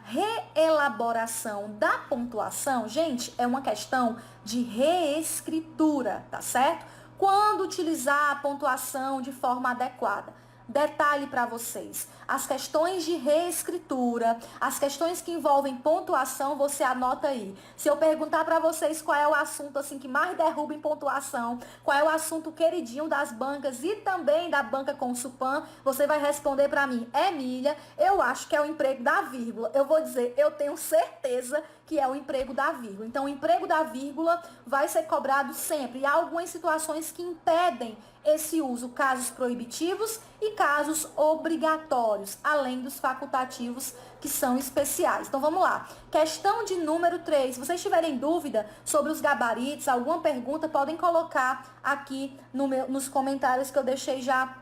reelaboração da pontuação, gente, é uma questão de reescritura, tá certo? Quando utilizar a pontuação de forma adequada. Detalhe para vocês, as questões de reescritura, as questões que envolvem pontuação, você anota aí. Se eu perguntar para vocês qual é o assunto assim que mais derruba em pontuação, qual é o assunto queridinho das bancas e também da banca Consulpan, você vai responder para mim, Emília, eu acho que é o emprego da vírgula. Eu vou dizer, eu tenho certeza que é o emprego da vírgula. Então, o emprego da vírgula vai ser cobrado sempre. E há algumas situações que impedem esse uso, casos proibitivos e casos obrigatórios, além dos facultativos que são especiais. Então, vamos lá. Questão de número 3. Se vocês tiverem dúvida sobre os gabaritos, alguma pergunta, podem colocar aqui nos comentários que eu deixei já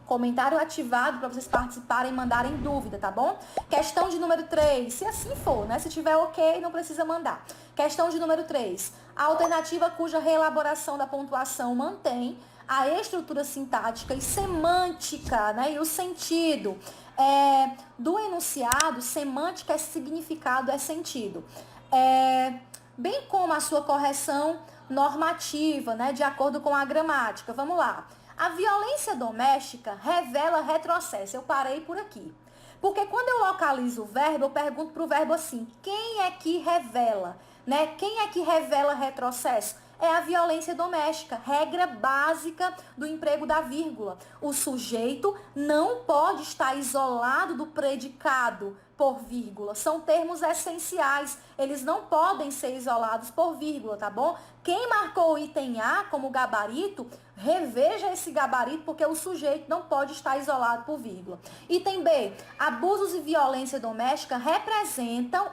comentário ativado para vocês participarem e mandarem dúvida, tá bom? Questão de número 3, se assim for, né? Se tiver ok, não precisa mandar. Questão de número 3, a alternativa cuja reelaboração da pontuação mantém a estrutura sintática e semântica, né? E o sentido do enunciado, semântica é significado, é sentido. Bem como a sua correção normativa, né? De acordo com a gramática. Vamos lá. A violência doméstica revela retrocesso. Eu parei por aqui. Porque quando eu localizo o verbo, eu pergunto para o verbo assim, quem é que revela? Né? Quem é que revela retrocesso? É a violência doméstica, regra básica do emprego da vírgula. O sujeito não pode estar isolado do predicado por vírgula. São termos essenciais. Eles não podem ser isolados por vírgula, tá bom? Quem marcou o item A como gabarito, reveja esse gabarito, porque o sujeito não pode estar isolado por vírgula. Item B. Abusos e violência doméstica representam,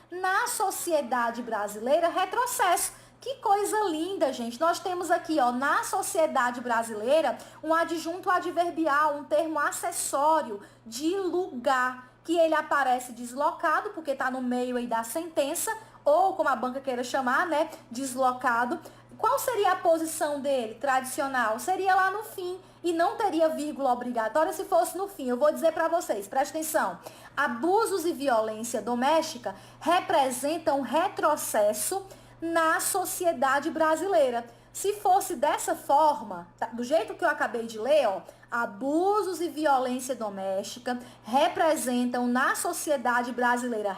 na sociedade brasileira, retrocesso. Que coisa linda, gente. Nós temos aqui, na sociedade brasileira, um adjunto adverbial, um termo acessório de lugar, que ele aparece deslocado, porque está no meio aí da sentença, ou como a banca queira chamar, né, deslocado. Qual seria a posição dele, tradicional? Seria lá no fim, e não teria vírgula obrigatória se fosse no fim. Eu vou dizer para vocês, presta atenção. Abusos e violência doméstica representam retrocesso na sociedade brasileira. Se fosse dessa forma, do jeito que eu acabei de ler, abusos e violência doméstica representam na sociedade brasileira,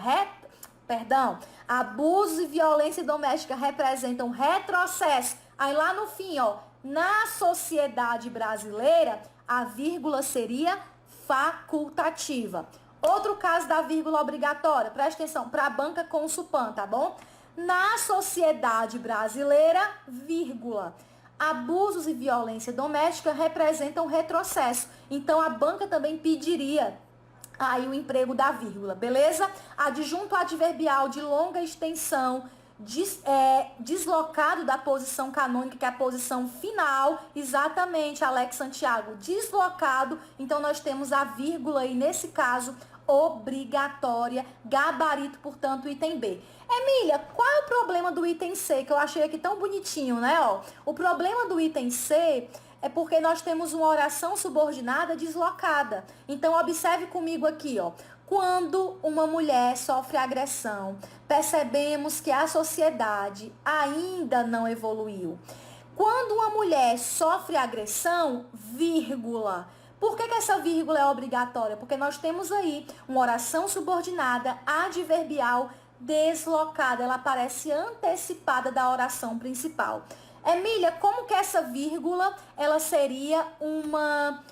abusos e violência doméstica representam retrocesso. Aí lá no fim, na sociedade brasileira, a vírgula seria facultativa. Outro caso da vírgula obrigatória, presta atenção, para a banca Consulpan, tá bom? Na sociedade brasileira, vírgula, abusos e violência doméstica representam retrocesso. Então, a banca também pediria aí o emprego da vírgula, beleza? Adjunto adverbial de longa extensão, deslocado da posição canônica, que é a posição final, exatamente, Alex Santiago, deslocado. Então, nós temos a vírgula aí, nesse caso, obrigatória, gabarito, portanto, item B. Emília, qual é o problema do item C, que eu achei aqui tão bonitinho, né? O problema do item C é porque nós temos uma oração subordinada deslocada. Então, observe comigo aqui, Quando uma mulher sofre agressão, percebemos que a sociedade ainda não evoluiu. Quando uma mulher sofre agressão, vírgula, Por que essa vírgula é obrigatória? Porque nós temos aí uma oração subordinada adverbial deslocada, ela aparece antecipada da oração principal. Emília, como que essa vírgula, ela seria uma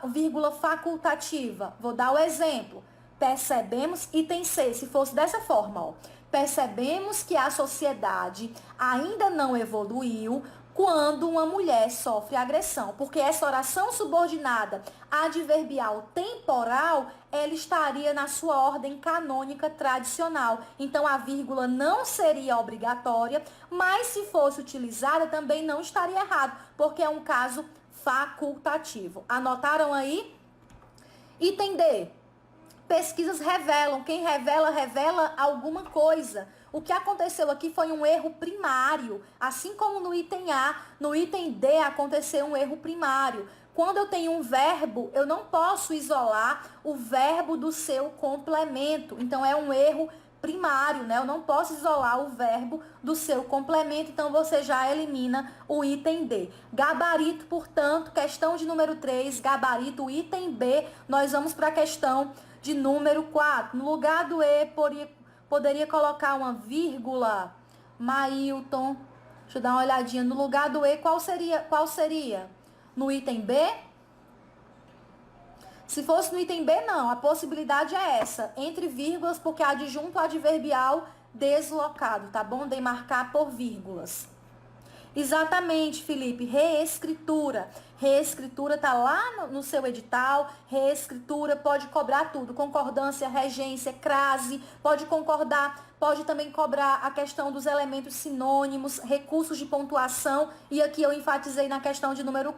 vírgula facultativa? Vou dar o exemplo. Percebemos, item C, se fosse dessa forma, ó. Percebemos que a sociedade ainda não evoluiu quando uma mulher sofre agressão, porque essa oração subordinada adverbial temporal, ela estaria na sua ordem canônica tradicional. Então, a vírgula não seria obrigatória, mas se fosse utilizada também não estaria errado, porque é um caso facultativo. Anotaram aí? Item D. Pesquisas revelam. Quem revela, revela alguma coisa. O que aconteceu aqui foi um erro primário. Assim como no item A, no item D aconteceu um erro primário. Quando eu tenho um verbo, eu não posso isolar o verbo do seu complemento. Então, é um erro primário, né? Eu não posso isolar o verbo do seu complemento, então você já elimina o item D. Gabarito, portanto, questão de número 3, gabarito, item B, nós vamos para a questão de número 4. No lugar do E, poderia colocar uma vírgula. Mailton, deixa eu dar uma olhadinha. No lugar do E, qual seria? No item B? Se fosse no item B, não. A possibilidade é essa. Entre vírgulas, porque adjunto adverbial deslocado, tá bom? Demarcar por vírgulas. Exatamente, Felipe. Reescritura. Reescritura tá lá no seu edital. Reescritura pode cobrar tudo. Concordância, regência, crase. Pode concordar. Pode também cobrar a questão dos elementos sinônimos, recursos de pontuação. E aqui eu enfatizei na questão de número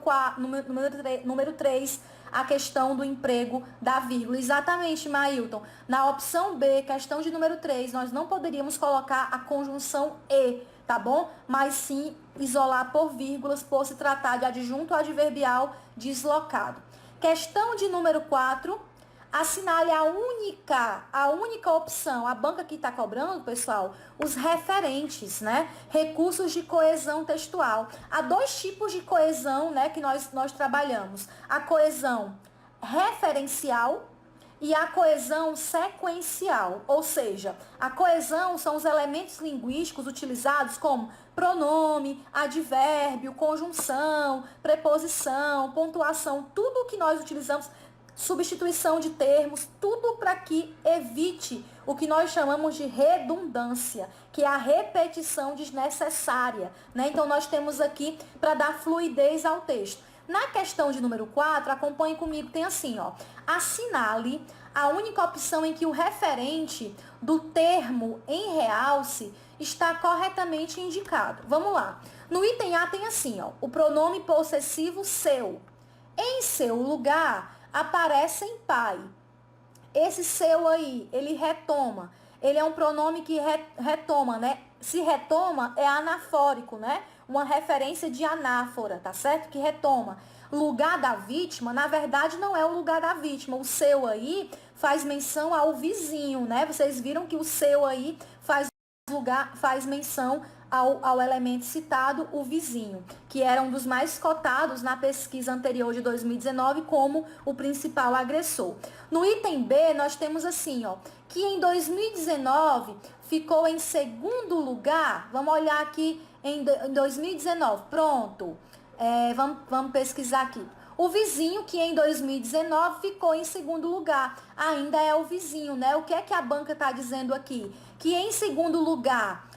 3, a questão do emprego da vírgula. Exatamente, Mailton. Na opção B, questão de número 3, nós não poderíamos colocar a conjunção E, tá bom? Mas sim isolar por vírgulas, por se tratar de adjunto adverbial deslocado. Questão de número 4, assinale a única opção. A banca que está cobrando, pessoal, os referentes, né? Recursos de coesão textual. Há dois tipos de coesão, né, que nós trabalhamos. A coesão referencial e a coesão sequencial, ou seja, a coesão são os elementos linguísticos utilizados como pronome, advérbio, conjunção, preposição, pontuação, tudo o que nós utilizamos, substituição de termos, tudo para que evite o que nós chamamos de redundância, que é a repetição desnecessária, né? Então, nós temos aqui para dar fluidez ao texto. Na questão de número 4, acompanhe comigo, tem assim, ó. Assinale a única opção em que o referente do termo em realce está corretamente indicado. Vamos lá. No item A tem assim, ó, o pronome possessivo seu. Em seu lugar, aparece em pai. Esse seu aí, ele retoma. Ele é um pronome que retoma, né? Se retoma, é anafórico, né? Uma referência de anáfora, tá certo? Que retoma. Lugar da vítima, na verdade, não é o lugar da vítima. O seu aí faz menção ao vizinho, né? Vocês viram que o seu aí faz menção ao elemento citado, o vizinho, que era um dos mais cotados na pesquisa anterior de 2019 como o principal agressor. No item B, nós temos assim, ó, que em 2019 ficou em segundo lugar. Vamos olhar aqui em 2019. Pronto. Vamos pesquisar aqui. O vizinho que em 2019 ficou em segundo lugar. Ainda é o vizinho, né? O que é que a banca está dizendo aqui? Que em segundo lugar,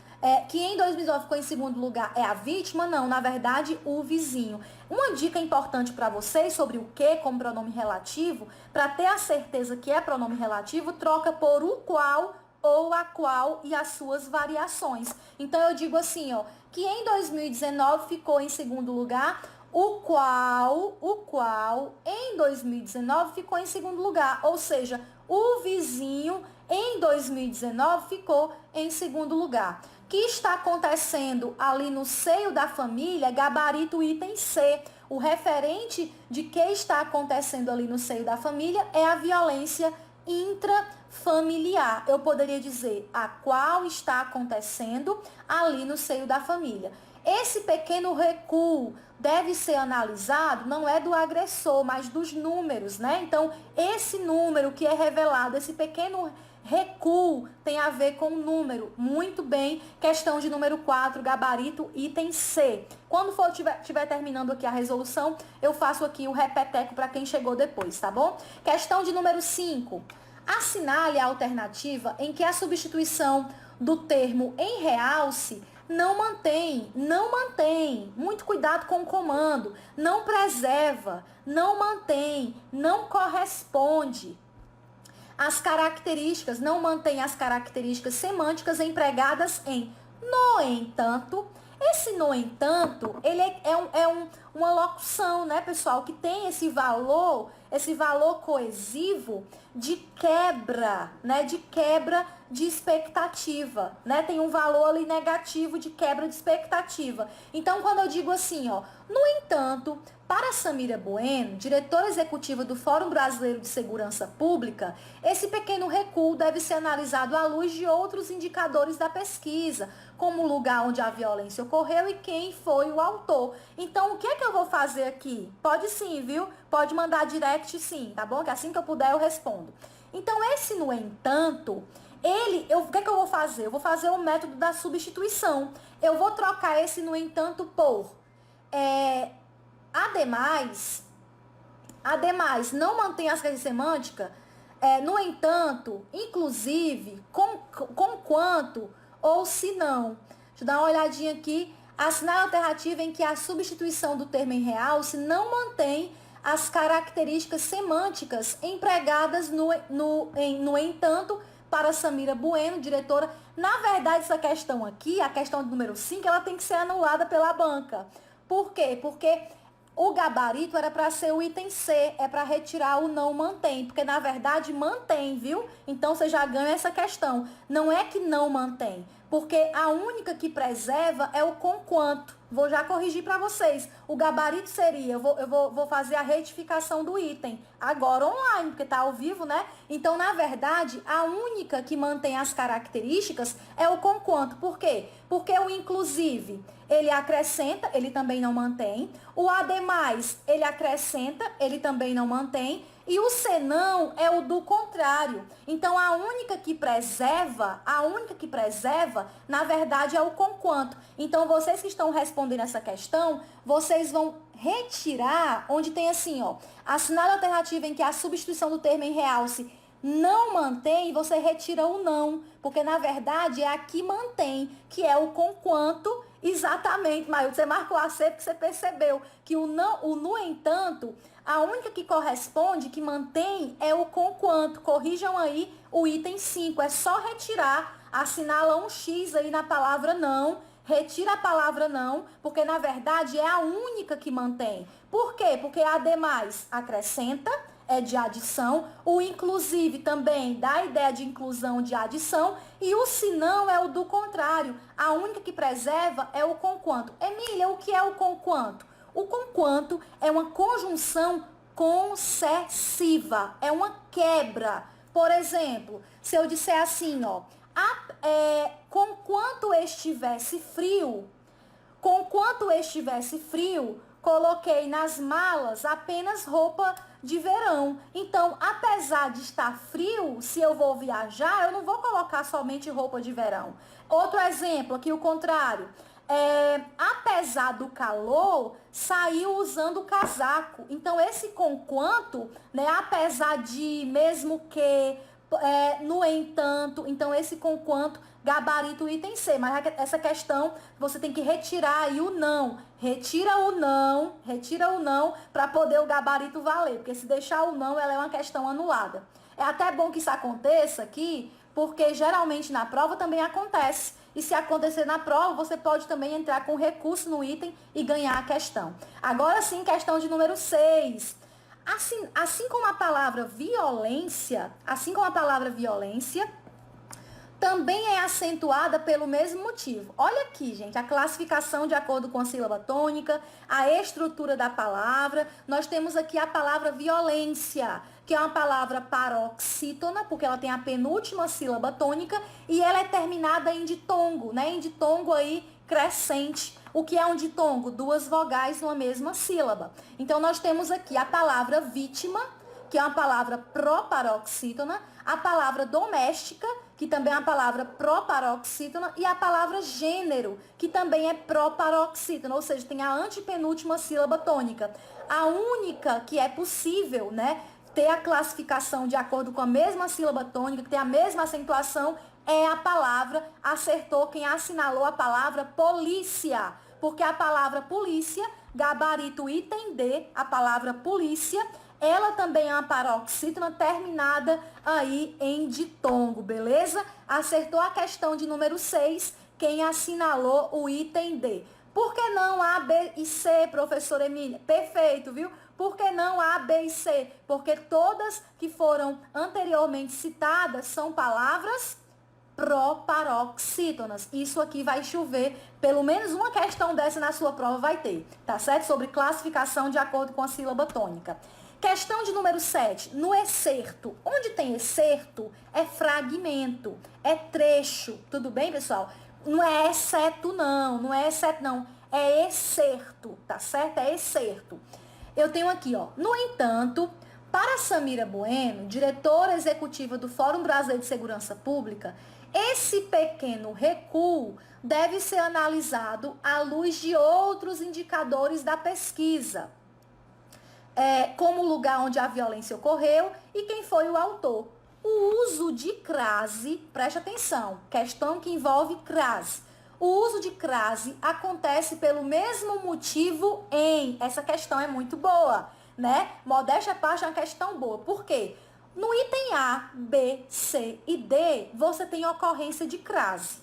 que em 2019 ficou em segundo lugar é a vítima? Não, na verdade, o vizinho. Uma dica importante para vocês sobre o que como pronome relativo, para ter a certeza que é pronome relativo, troca por o qual ou a qual e as suas variações. Então, eu digo assim, ó, que em 2019 ficou em segundo lugar, o qual em 2019 ficou em segundo lugar. Ou seja, o vizinho em 2019 ficou em segundo lugar. O que está acontecendo ali no seio da família, gabarito item C. O referente de que está acontecendo ali no seio da família é a violência intrafamiliar. Eu poderia dizer a qual está acontecendo ali no seio da família. Esse pequeno recuo deve ser analisado, não é do agressor, mas dos números, né? Então, esse número que é revelado, esse pequeno recuo tem a ver com o número. Muito bem, questão de número 4, gabarito, item C. Quando for tiver terminando aqui a resolução, eu faço aqui o repeteco para quem chegou depois, tá bom? Questão de número 5. Assinale a alternativa em que a substituição do termo em realce não mantém, muito cuidado com o comando, não preserva, não mantém, não corresponde. As características, não mantém as características semânticas empregadas em no entanto. Esse no entanto, ele uma locução, né, pessoal, que tem esse valor coesivo de quebra, né, de quebra de expectativa, né, tem um valor ali negativo de quebra de expectativa. Então, quando eu digo assim, ó, no entanto, para Samira Bueno, diretora executiva do Fórum Brasileiro de Segurança Pública, esse pequeno recuo deve ser analisado à luz de outros indicadores da pesquisa, como o lugar onde a violência ocorreu e quem foi o autor. Então, o que é que eu vou fazer aqui? Pode sim, viu? Pode mandar direct sim, tá bom? Que assim que eu puder eu respondo. Então, esse no entanto, o que é que eu vou fazer? Eu vou fazer o método da substituição. Eu vou trocar esse no entanto por ademais, não mantém as características semânticas, no entanto, inclusive, com quanto ou se não. Deixa eu dar uma olhadinha aqui. Assinar a alternativa em que a substituição do termo em realce não mantém as características semânticas empregadas no entanto, para Samira Bueno, diretora. Na verdade, essa questão aqui, a questão do número 5, ela tem que ser anulada pela banca. Por quê? Porque o gabarito era para ser o item C, é para retirar o não mantém, porque na verdade mantém, viu? Então você já ganha essa questão. Não é que não mantém, porque a única que preserva é o conquanto. Vou já corrigir para vocês. O gabarito seria, eu vou fazer a retificação do item agora online, porque está ao vivo, né? Então, na verdade, a única que mantém as características é o conquanto. Por quê? Porque o inclusive, ele acrescenta, ele também não mantém. O ademais, ele acrescenta, ele também não mantém. E o senão é o do contrário. Então, a única que preserva, na verdade, é o conquanto. Então, vocês que estão respondendo essa questão, vocês vão retirar, onde tem assim, ó, assinar a alternativa em que a substituição do termo em realce não mantém, e você retira o não, porque, na verdade, é a que mantém, que é o conquanto, exatamente, Maílson, você marcou a C porque você percebeu que o no entanto, a única que corresponde, que mantém, é o conquanto. Corrijam aí o item 5. É só retirar, assinala um X aí na palavra não, retira a palavra não, porque na verdade é a única que mantém. Por quê? Porque ademais acrescenta, é de adição, o inclusive também dá a ideia de inclusão, de adição, e o senão é o do contrário. A única que preserva é o conquanto. Emília, o que é o conquanto? O conquanto é uma conjunção concessiva, é uma quebra. Por exemplo, se eu disser assim, ó, conquanto estivesse frio, coloquei nas malas apenas roupa de verão. Então, apesar de estar frio, se eu vou viajar, eu não vou colocar somente roupa de verão. Outro exemplo, aqui o contrário. Apesar do calor, saiu usando casaco. Então, esse conquanto, né, apesar de, mesmo que, no entanto, então esse conquanto, gabarito item C. Mas essa questão, você tem que retirar aí o não. Retira o não, para poder o gabarito valer. Porque se deixar o não, ela é uma questão anulada. É até bom que isso aconteça aqui, porque geralmente na prova também acontece. E se acontecer na prova, você pode também entrar com recurso no item e ganhar a questão. Agora sim, questão de número 6. Assim como a palavra violência, também é acentuada pelo mesmo motivo. Olha aqui, gente, a classificação de acordo com a sílaba tônica, a estrutura da palavra. Nós temos aqui a palavra violência, que é uma palavra paroxítona, porque ela tem a penúltima sílaba tônica e ela é terminada em ditongo, né? Em ditongo aí crescente. O que é um ditongo? Duas vogais numa mesma sílaba. Então, nós temos aqui a palavra vítima, que é uma palavra proparoxítona, a palavra doméstica, que também é uma palavra proparoxítona, e a palavra gênero, que também é proparoxítona, ou seja, tem a antepenúltima sílaba tônica. A única que é possível, né, ter a classificação de acordo com a mesma sílaba tônica, que tem a mesma acentuação, é a palavra, acertou quem assinalou a palavra polícia, porque a palavra polícia, gabarito item D, a palavra polícia, ela também é uma paroxítona terminada aí em ditongo, beleza? Acertou a questão de número 6, quem assinalou o item D. Por que não A, B e C, professora Emília? Perfeito, viu? Por que não A, B e C? Porque todas que foram anteriormente citadas são palavras proparoxítonas. Isso aqui vai chover, pelo menos uma questão dessa na sua prova vai ter, tá certo? Sobre classificação de acordo com a sílaba tônica. Questão de número 7, no excerto. Onde tem excerto, é fragmento, é trecho. Tudo bem, pessoal? Não é exceto, não é exceto, não. É excerto, tá certo? É excerto. Eu tenho aqui, ó. No entanto, para Samira Bueno, diretora executiva do Fórum Brasileiro de Segurança Pública, esse pequeno recuo deve ser analisado à luz de outros indicadores da pesquisa. Como o lugar onde a violência ocorreu e quem foi o autor. O uso de crase, preste atenção, questão que envolve crase. O uso de crase acontece pelo mesmo motivo em... Essa questão é muito boa, né? Modéstia à parte é uma questão boa. Por quê? No item A, B, C e D, você tem ocorrência de crase.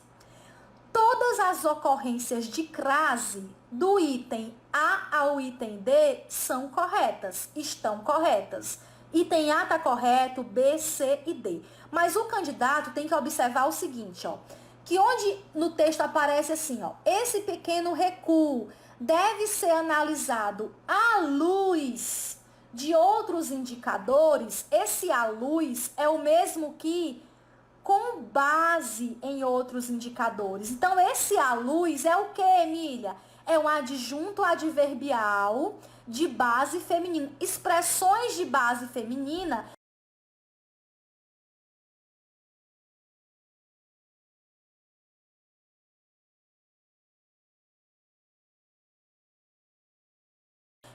Todas as ocorrências de crase do item A ao item D são corretas, estão corretas. Item A está correto, B, C e D. Mas o candidato tem que observar o seguinte, ó, que onde no texto aparece assim, ó, esse pequeno recuo deve ser analisado à luz de outros indicadores. Esse à luz é o mesmo que com base em outros indicadores. Então, esse à luz é o que, Emília? É um adjunto adverbial de base feminina. Expressões de base feminina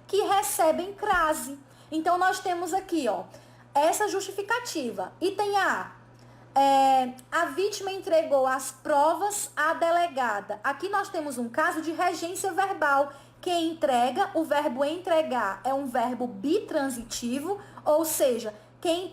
que recebem crase. Então, nós temos aqui, ó, essa justificativa. Item A. A vítima entregou as provas à delegada. Aqui nós temos um caso de regência verbal. Quem entrega, o verbo entregar é um verbo bitransitivo, ou seja, quem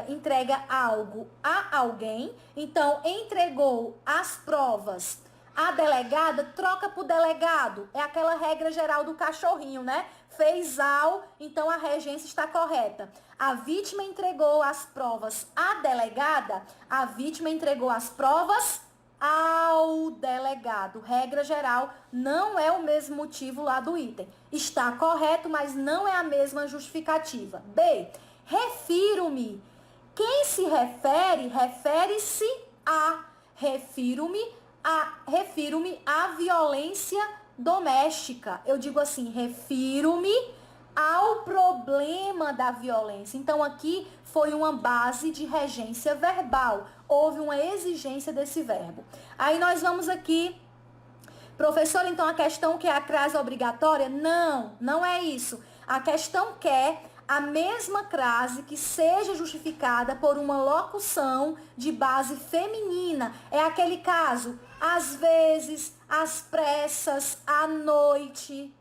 entrega algo a alguém. Então, entregou as provas à delegada, troca por delegado. É aquela regra geral do cachorrinho, né? Fez ao, então a regência está correta. A vítima entregou as provas à delegada, a vítima entregou as provas ao delegado. Regra geral, não é o mesmo motivo lá do item. Está correto, mas não é a mesma justificativa. B. Refiro-me. Quem se refere, refere-se a. Refiro-me à violência doméstica. Eu digo assim, refiro-me ao problema da violência. Então, aqui foi uma base de regência verbal. Houve uma exigência desse verbo. Aí nós vamos aqui, professor, então a questão quer a crase obrigatória? Não, não é isso. A questão quer a mesma crase que seja justificada por uma locução de base feminina. É aquele caso, às vezes, às pressas, à noite.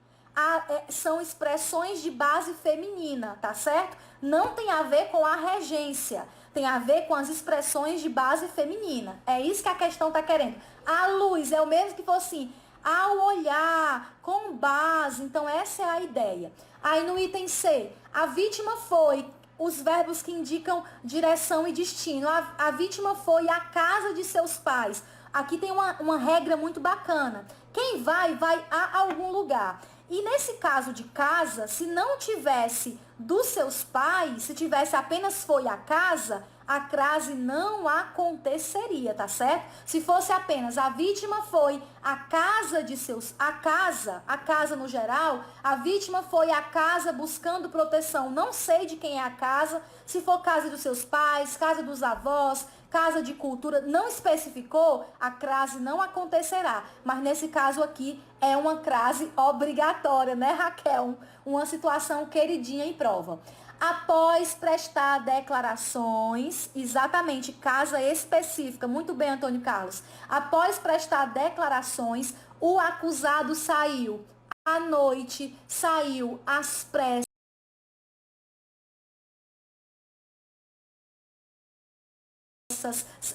São expressões de base feminina, tá certo? Não tem a ver com a regência, tem a ver com as expressões de base feminina. É isso que a questão tá querendo. A luz é o mesmo que fosse assim, ao olhar, com base. Então, essa é a ideia. Aí no item C, a vítima foi, os verbos que indicam direção e destino. A vítima foi à casa de seus pais. Aqui tem uma regra muito bacana. Quem vai a algum lugar. E nesse caso de casa, se não tivesse dos seus pais, se tivesse apenas foi à casa, a crase não aconteceria, tá certo? Se fosse apenas a vítima foi a casa de seus, a casa no geral, a vítima foi a casa buscando proteção, não sei de quem é a casa, se for casa dos seus pais, casa dos avós, casa de cultura, não especificou, a crase não acontecerá. Mas nesse caso aqui é uma crase obrigatória, né, Raquel? Uma situação queridinha em prova. Após prestar declarações, exatamente, casa específica, muito bem, Antônio Carlos. Após prestar declarações, o acusado saiu à noite, saiu às pressas.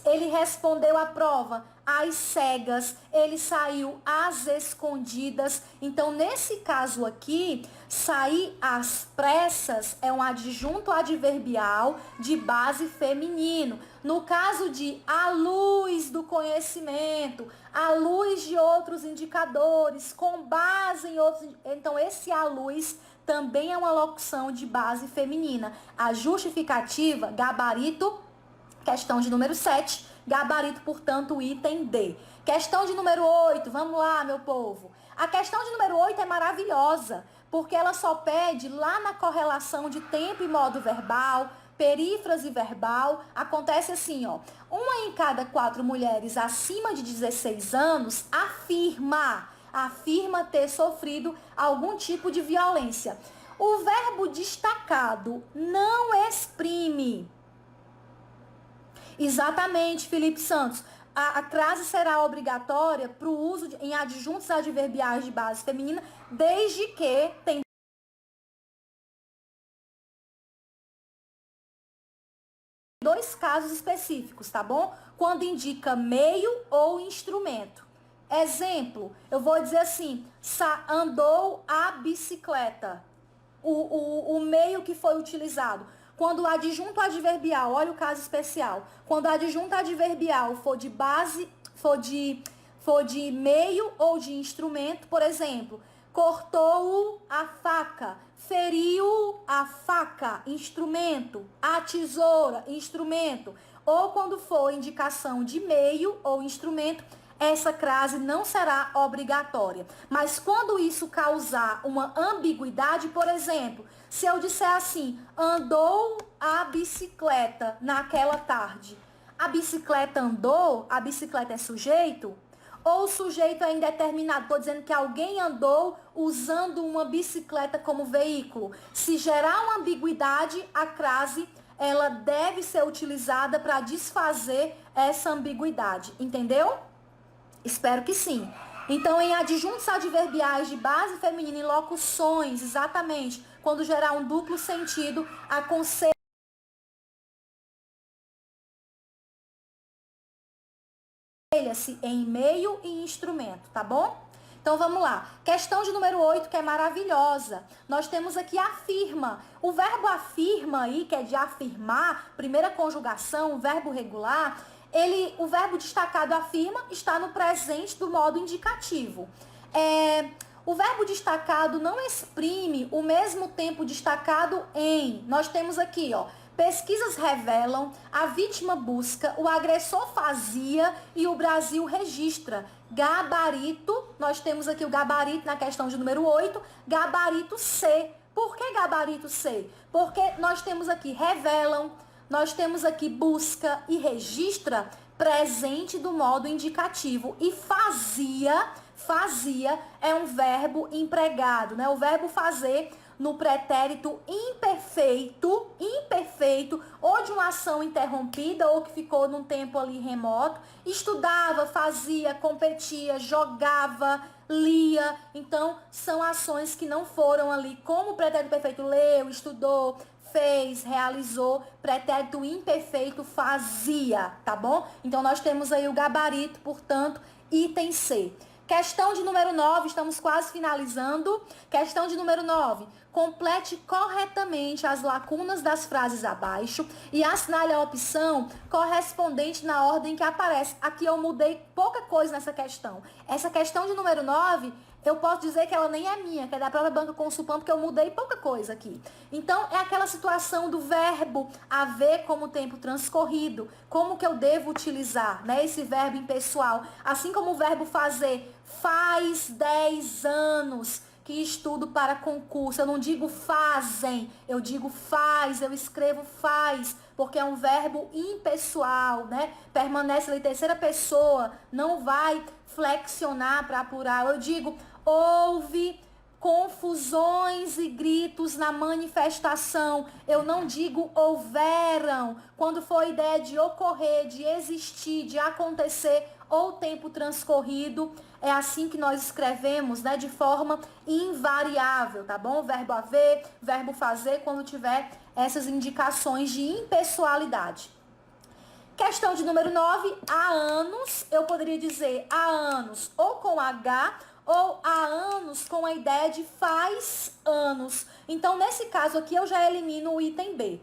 Ele respondeu à prova às cegas, ele saiu às escondidas. Então, nesse caso aqui, sair às pressas é um adjunto adverbial de base feminino. No caso de à luz do conhecimento, à luz de outros indicadores, com base em outros... Então, esse à luz também é uma locução de base feminina. A justificativa, gabarito, questão de número 7, gabarito, portanto, item D. Questão de número 8, vamos lá, meu povo. A questão de número 8 é maravilhosa, porque ela só pede lá na correlação de tempo e modo verbal, perífrase verbal, acontece assim, ó. Uma em cada 4 mulheres acima de 16 anos afirma ter sofrido algum tipo de violência. O verbo destacado não exprime. Exatamente, Felipe Santos. A crase será obrigatória para o uso em adjuntos adverbiais de base feminina, desde que tem dois casos específicos, tá bom? Quando indica meio ou instrumento. Exemplo, eu vou dizer assim, andou a bicicleta. O meio que foi utilizado. Quando o adjunto adverbial, olha o caso especial, quando o adjunto adverbial for de base, for de meio ou de instrumento, por exemplo, cortou a faca, feriu a faca, instrumento, a tesoura, instrumento, ou quando for indicação de meio ou instrumento, essa crase não será obrigatória. Mas quando isso causar uma ambiguidade, por exemplo, se eu disser assim, andou a bicicleta naquela tarde, a bicicleta andou, a bicicleta é sujeito? Ou o sujeito é indeterminado? Estou dizendo que alguém andou usando uma bicicleta como veículo. Se gerar uma ambiguidade, a crase ela deve ser utilizada para desfazer essa ambiguidade. Entendeu? Espero que sim. Então, em adjuntos adverbiais de base feminina e locuções, exatamente, quando gerar um duplo sentido, aconselha-se em meio e instrumento, tá bom? Então, vamos lá. Questão de número 8, que é maravilhosa. Nós temos aqui afirma. O verbo afirma aí, que é de afirmar, primeira conjugação, o verbo regular... o verbo destacado afirma está no presente do modo indicativo. O verbo destacado não exprime o mesmo tempo destacado em. Nós temos aqui, ó, pesquisas revelam, a vítima busca, o agressor fazia e o Brasil registra. Gabarito, nós temos aqui o gabarito na questão de número 8, gabarito C. Por que gabarito C? Porque nós temos aqui revelam, nós temos aqui busca e registra presente do modo indicativo. E fazia é um verbo empregado, né? O verbo fazer no pretérito imperfeito, ou de uma ação interrompida, ou que ficou num tempo ali remoto. Estudava, fazia, competia, jogava, lia. Então, são ações que não foram ali, como o pretérito perfeito leu, estudou, fez, realizou, pretérito imperfeito fazia, tá bom? Então, nós temos aí o gabarito, portanto, item C. Questão de número 9, estamos quase finalizando. Questão de número 9. complete corretamente as lacunas das frases abaixo e assinale a opção correspondente na ordem que aparece. Aqui eu mudei pouca coisa nessa questão. Essa questão de número 9, eu posso dizer que ela nem é minha, que é da própria Banca Consulpan, porque eu mudei pouca coisa aqui. Então, é aquela situação do verbo haver como tempo transcorrido. Como que eu devo utilizar, né, esse verbo impessoal? Assim como o verbo fazer, faz 10 anos que estudo para concurso. Eu não digo fazem, eu digo faz, eu escrevo faz, porque é um verbo impessoal, né? Permanece na terceira pessoa, não vai flexionar para plural. Eu digo, houve confusões e gritos na manifestação. Eu não digo houveram. Quando for ideia de ocorrer, de existir, de acontecer ou tempo transcorrido, é assim que nós escrevemos, né, de forma invariável, tá bom? Verbo haver, verbo fazer, quando tiver essas indicações de impessoalidade. Questão de número 9, há anos, eu poderia dizer há anos ou com H, ou há anos com a ideia de faz anos. Então, nesse caso aqui, eu já elimino o item B.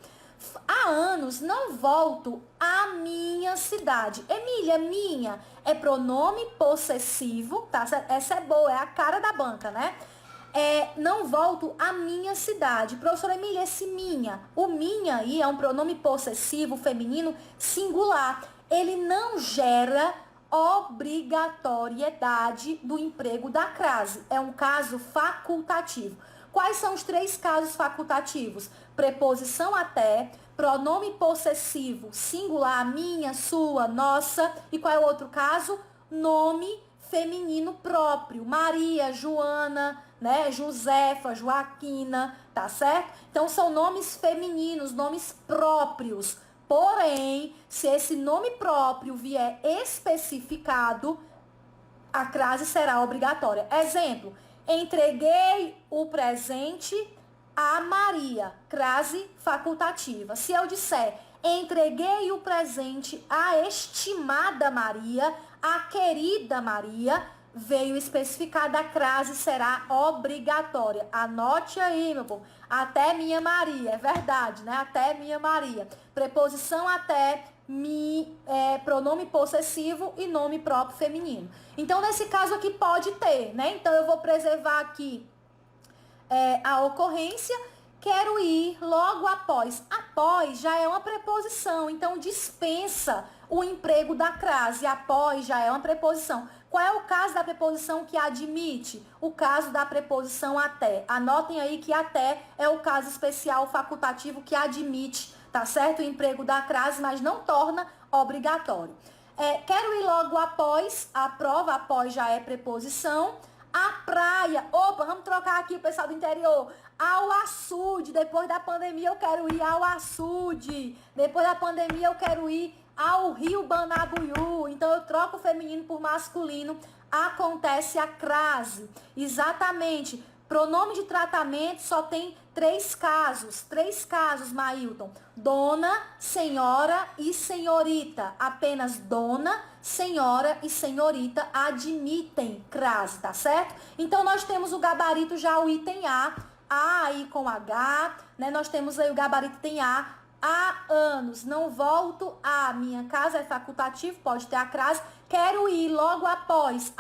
Há anos não volto à minha cidade. Emília, minha é pronome possessivo, tá? Essa é boa, é a cara da banca, né? Não volto à minha cidade. Professora Emília, esse minha. O minha aí é um pronome possessivo feminino singular. Ele não gera obrigatoriedade do emprego da crase. É um caso facultativo. Quais são os 3 casos facultativos? Preposição até, pronome possessivo singular, minha, sua, nossa. E qual é o outro caso? Nome feminino próprio. Maria, Joana, né? Josefa, Joaquina, tá certo? Então são nomes femininos, nomes próprios. Porém, se esse nome próprio vier especificado, a crase será obrigatória. Exemplo, entreguei o presente a Maria, crase facultativa. Se eu disser, entreguei o presente à estimada Maria, à querida Maria, veio especificada, a crase será obrigatória. Anote aí, meu povo. Até minha Maria, é verdade, né? Até minha Maria. Preposição até, pronome possessivo e nome próprio feminino. Então, nesse caso aqui pode ter, né? Então, eu vou preservar aqui a ocorrência. Quero ir logo após. Após já é uma preposição, então dispensa o emprego da crase. Após já é uma preposição. Qual é o caso da preposição que admite? O caso da preposição até. Anotem aí que até é o caso especial facultativo que admite, tá certo? O emprego da crase, mas não torna obrigatório. Quero ir logo após. A prova, após já é preposição. A praia. Opa, vamos trocar aqui o pessoal do interior. Ao açude. Depois da pandemia eu quero ir ao açude. Depois da pandemia eu quero ir ao rio Banabuiú. Então eu troco o feminino por masculino. Acontece a crase. Exatamente. Pronome de tratamento só tem 3 casos. 3 casos, Mailton. Dona, senhora e senhorita. Apenas dona, senhora e senhorita admitem crase, tá certo? Então, nós temos o gabarito já o item A aí com H, né? Nós temos aí o gabarito item A. Há anos, não volto à minha casa, é facultativo, pode ter a crase. Quero ir logo após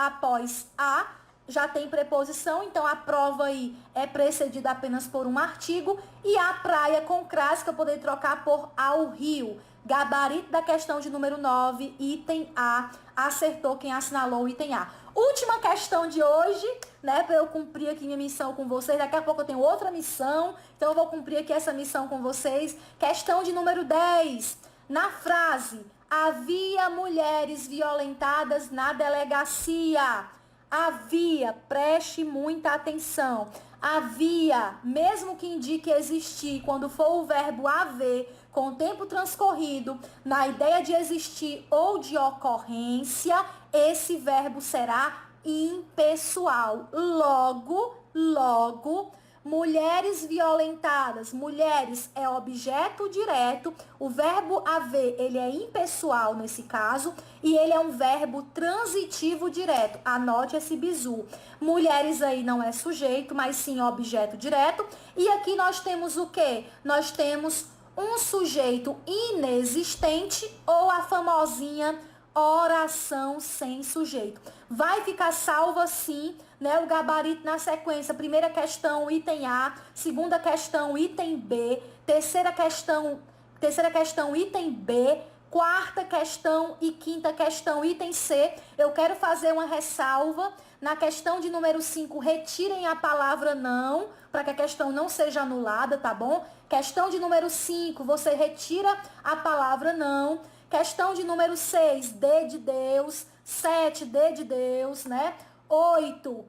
a, já tem preposição, então a prova aí é precedida apenas por um artigo. E a praia com crase, que eu poderia trocar por ao rio. Gabarito da questão de número 9, item A. Acertou quem assinalou o item A. Última questão de hoje, né, para eu cumprir aqui minha missão com vocês. Daqui a pouco eu tenho outra missão, então eu vou cumprir aqui essa missão com vocês. Questão de número 10. Na frase, havia mulheres violentadas na delegacia. Havia, preste muita atenção. Havia, mesmo que indique existir, quando for o verbo haver, com o tempo transcorrido, na ideia de existir ou de ocorrência, esse verbo será impessoal. Logo, Mulheres violentadas. Mulheres é objeto direto. O verbo haver, ele é impessoal nesse caso. E ele é um verbo transitivo direto. Anote esse bizu. Mulheres aí não é sujeito, mas sim objeto direto. E aqui nós temos o quê? Nós temos um sujeito inexistente ou a famosinha oração sem sujeito. Vai ficar salvo assim, né, o gabarito na sequência. Primeira questão, item A. Segunda questão, item B. Terceira questão, item B. Quarta questão e quinta questão, item C. Eu quero fazer uma ressalva. Na questão de número 5, retirem a palavra não, para que a questão não seja anulada, tá bom? Questão de número 5, você retira a palavra não. Questão de número 6, D de Deus. 7, D de Deus, né? 8,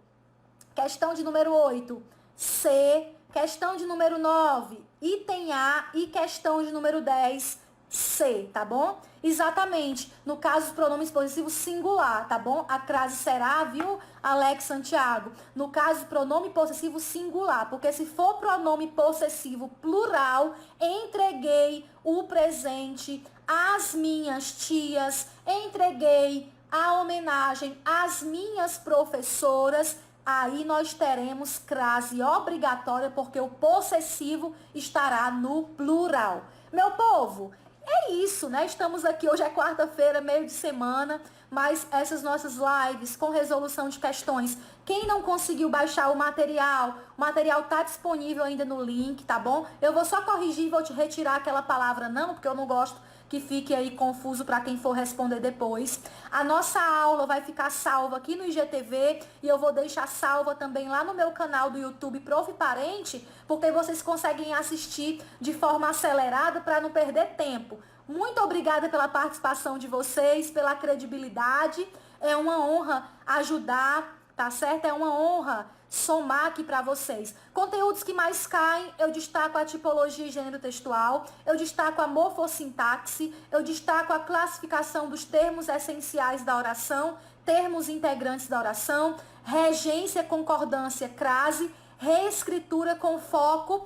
questão de número 8, C. Questão de número 9, item A. E questão de número 10, C, tá bom? Exatamente, no caso dos pronomes possessivos singular, tá bom? A crase será, viu, Alex Santiago? No caso, pronome possessivo singular, porque se for pronome possessivo plural, entreguei o presente às minhas tias, entreguei a homenagem às minhas professoras, aí nós teremos crase obrigatória, porque o possessivo estará no plural. Meu povo, é isso, né? Estamos aqui, hoje é quarta-feira, meio de semana, mas essas nossas lives com resolução de questões, quem não conseguiu baixar o material tá disponível ainda no link, tá bom? Eu vou só corrigir, vou te retirar aquela palavra não, porque eu não gosto que fique aí confuso para quem for responder depois. A nossa aula vai ficar salva aqui no IGTV e eu vou deixar salva também lá no meu canal do YouTube Prof. Parente, porque vocês conseguem assistir de forma acelerada para não perder tempo. Muito obrigada pela participação de vocês, pela credibilidade. É uma honra ajudar, tá certo? É uma honra somar aqui para vocês. Conteúdos que mais caem, eu destaco a tipologia e gênero textual, eu destaco a morfossintaxe, eu destaco a classificação dos termos essenciais da oração, termos integrantes da oração, regência, concordância, crase, reescritura com foco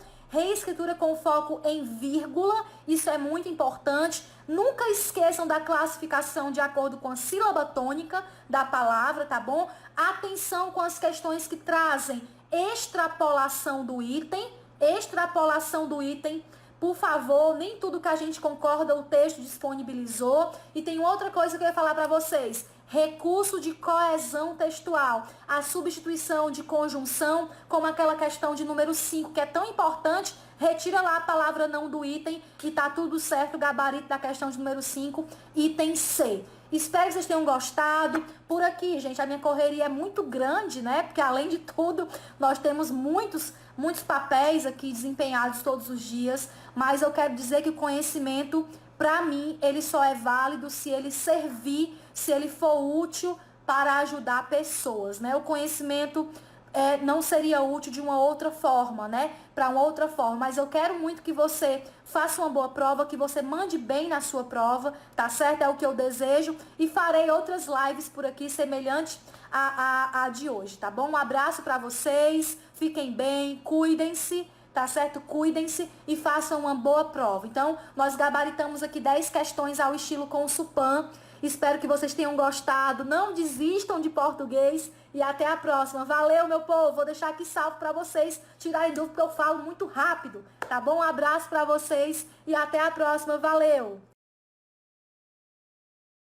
em vírgula, isso é muito importante. Nunca esqueçam da classificação de acordo com a sílaba tônica da palavra, tá bom? Atenção com as questões que trazem extrapolação do item. Por favor, nem tudo que a gente concorda o texto disponibilizou. E tem outra coisa que eu ia falar para vocês. Recurso de coesão textual. A substituição de conjunção, como aquela questão de número 5, que é tão importante. Retira lá a palavra não do item e tá tudo certo, o gabarito da questão de número 5, item C. Espero que vocês tenham gostado. Por aqui, gente, a minha correria é muito grande, né? Porque além de tudo, nós temos muitos papéis aqui desempenhados todos os dias. Mas eu quero dizer que o conhecimento, para mim, ele só é válido se ele servir, se ele for útil para ajudar pessoas, né? O conhecimento não seria útil de uma outra forma, né? Para uma outra forma. Mas eu quero muito que você faça uma boa prova, que você mande bem na sua prova, tá certo? É o que eu desejo. E farei outras lives por aqui semelhante à de hoje, tá bom? Um abraço para vocês. Fiquem bem, cuidem-se. Tá certo? Cuidem-se e façam uma boa prova. Então, nós gabaritamos aqui 10 questões ao estilo com o Supan. Espero que vocês tenham gostado. Não desistam de português e até a próxima. Valeu, meu povo. Vou deixar aqui salvo para vocês tirarem dúvida, porque eu falo muito rápido. Tá bom? Um abraço para vocês e até a próxima. Valeu!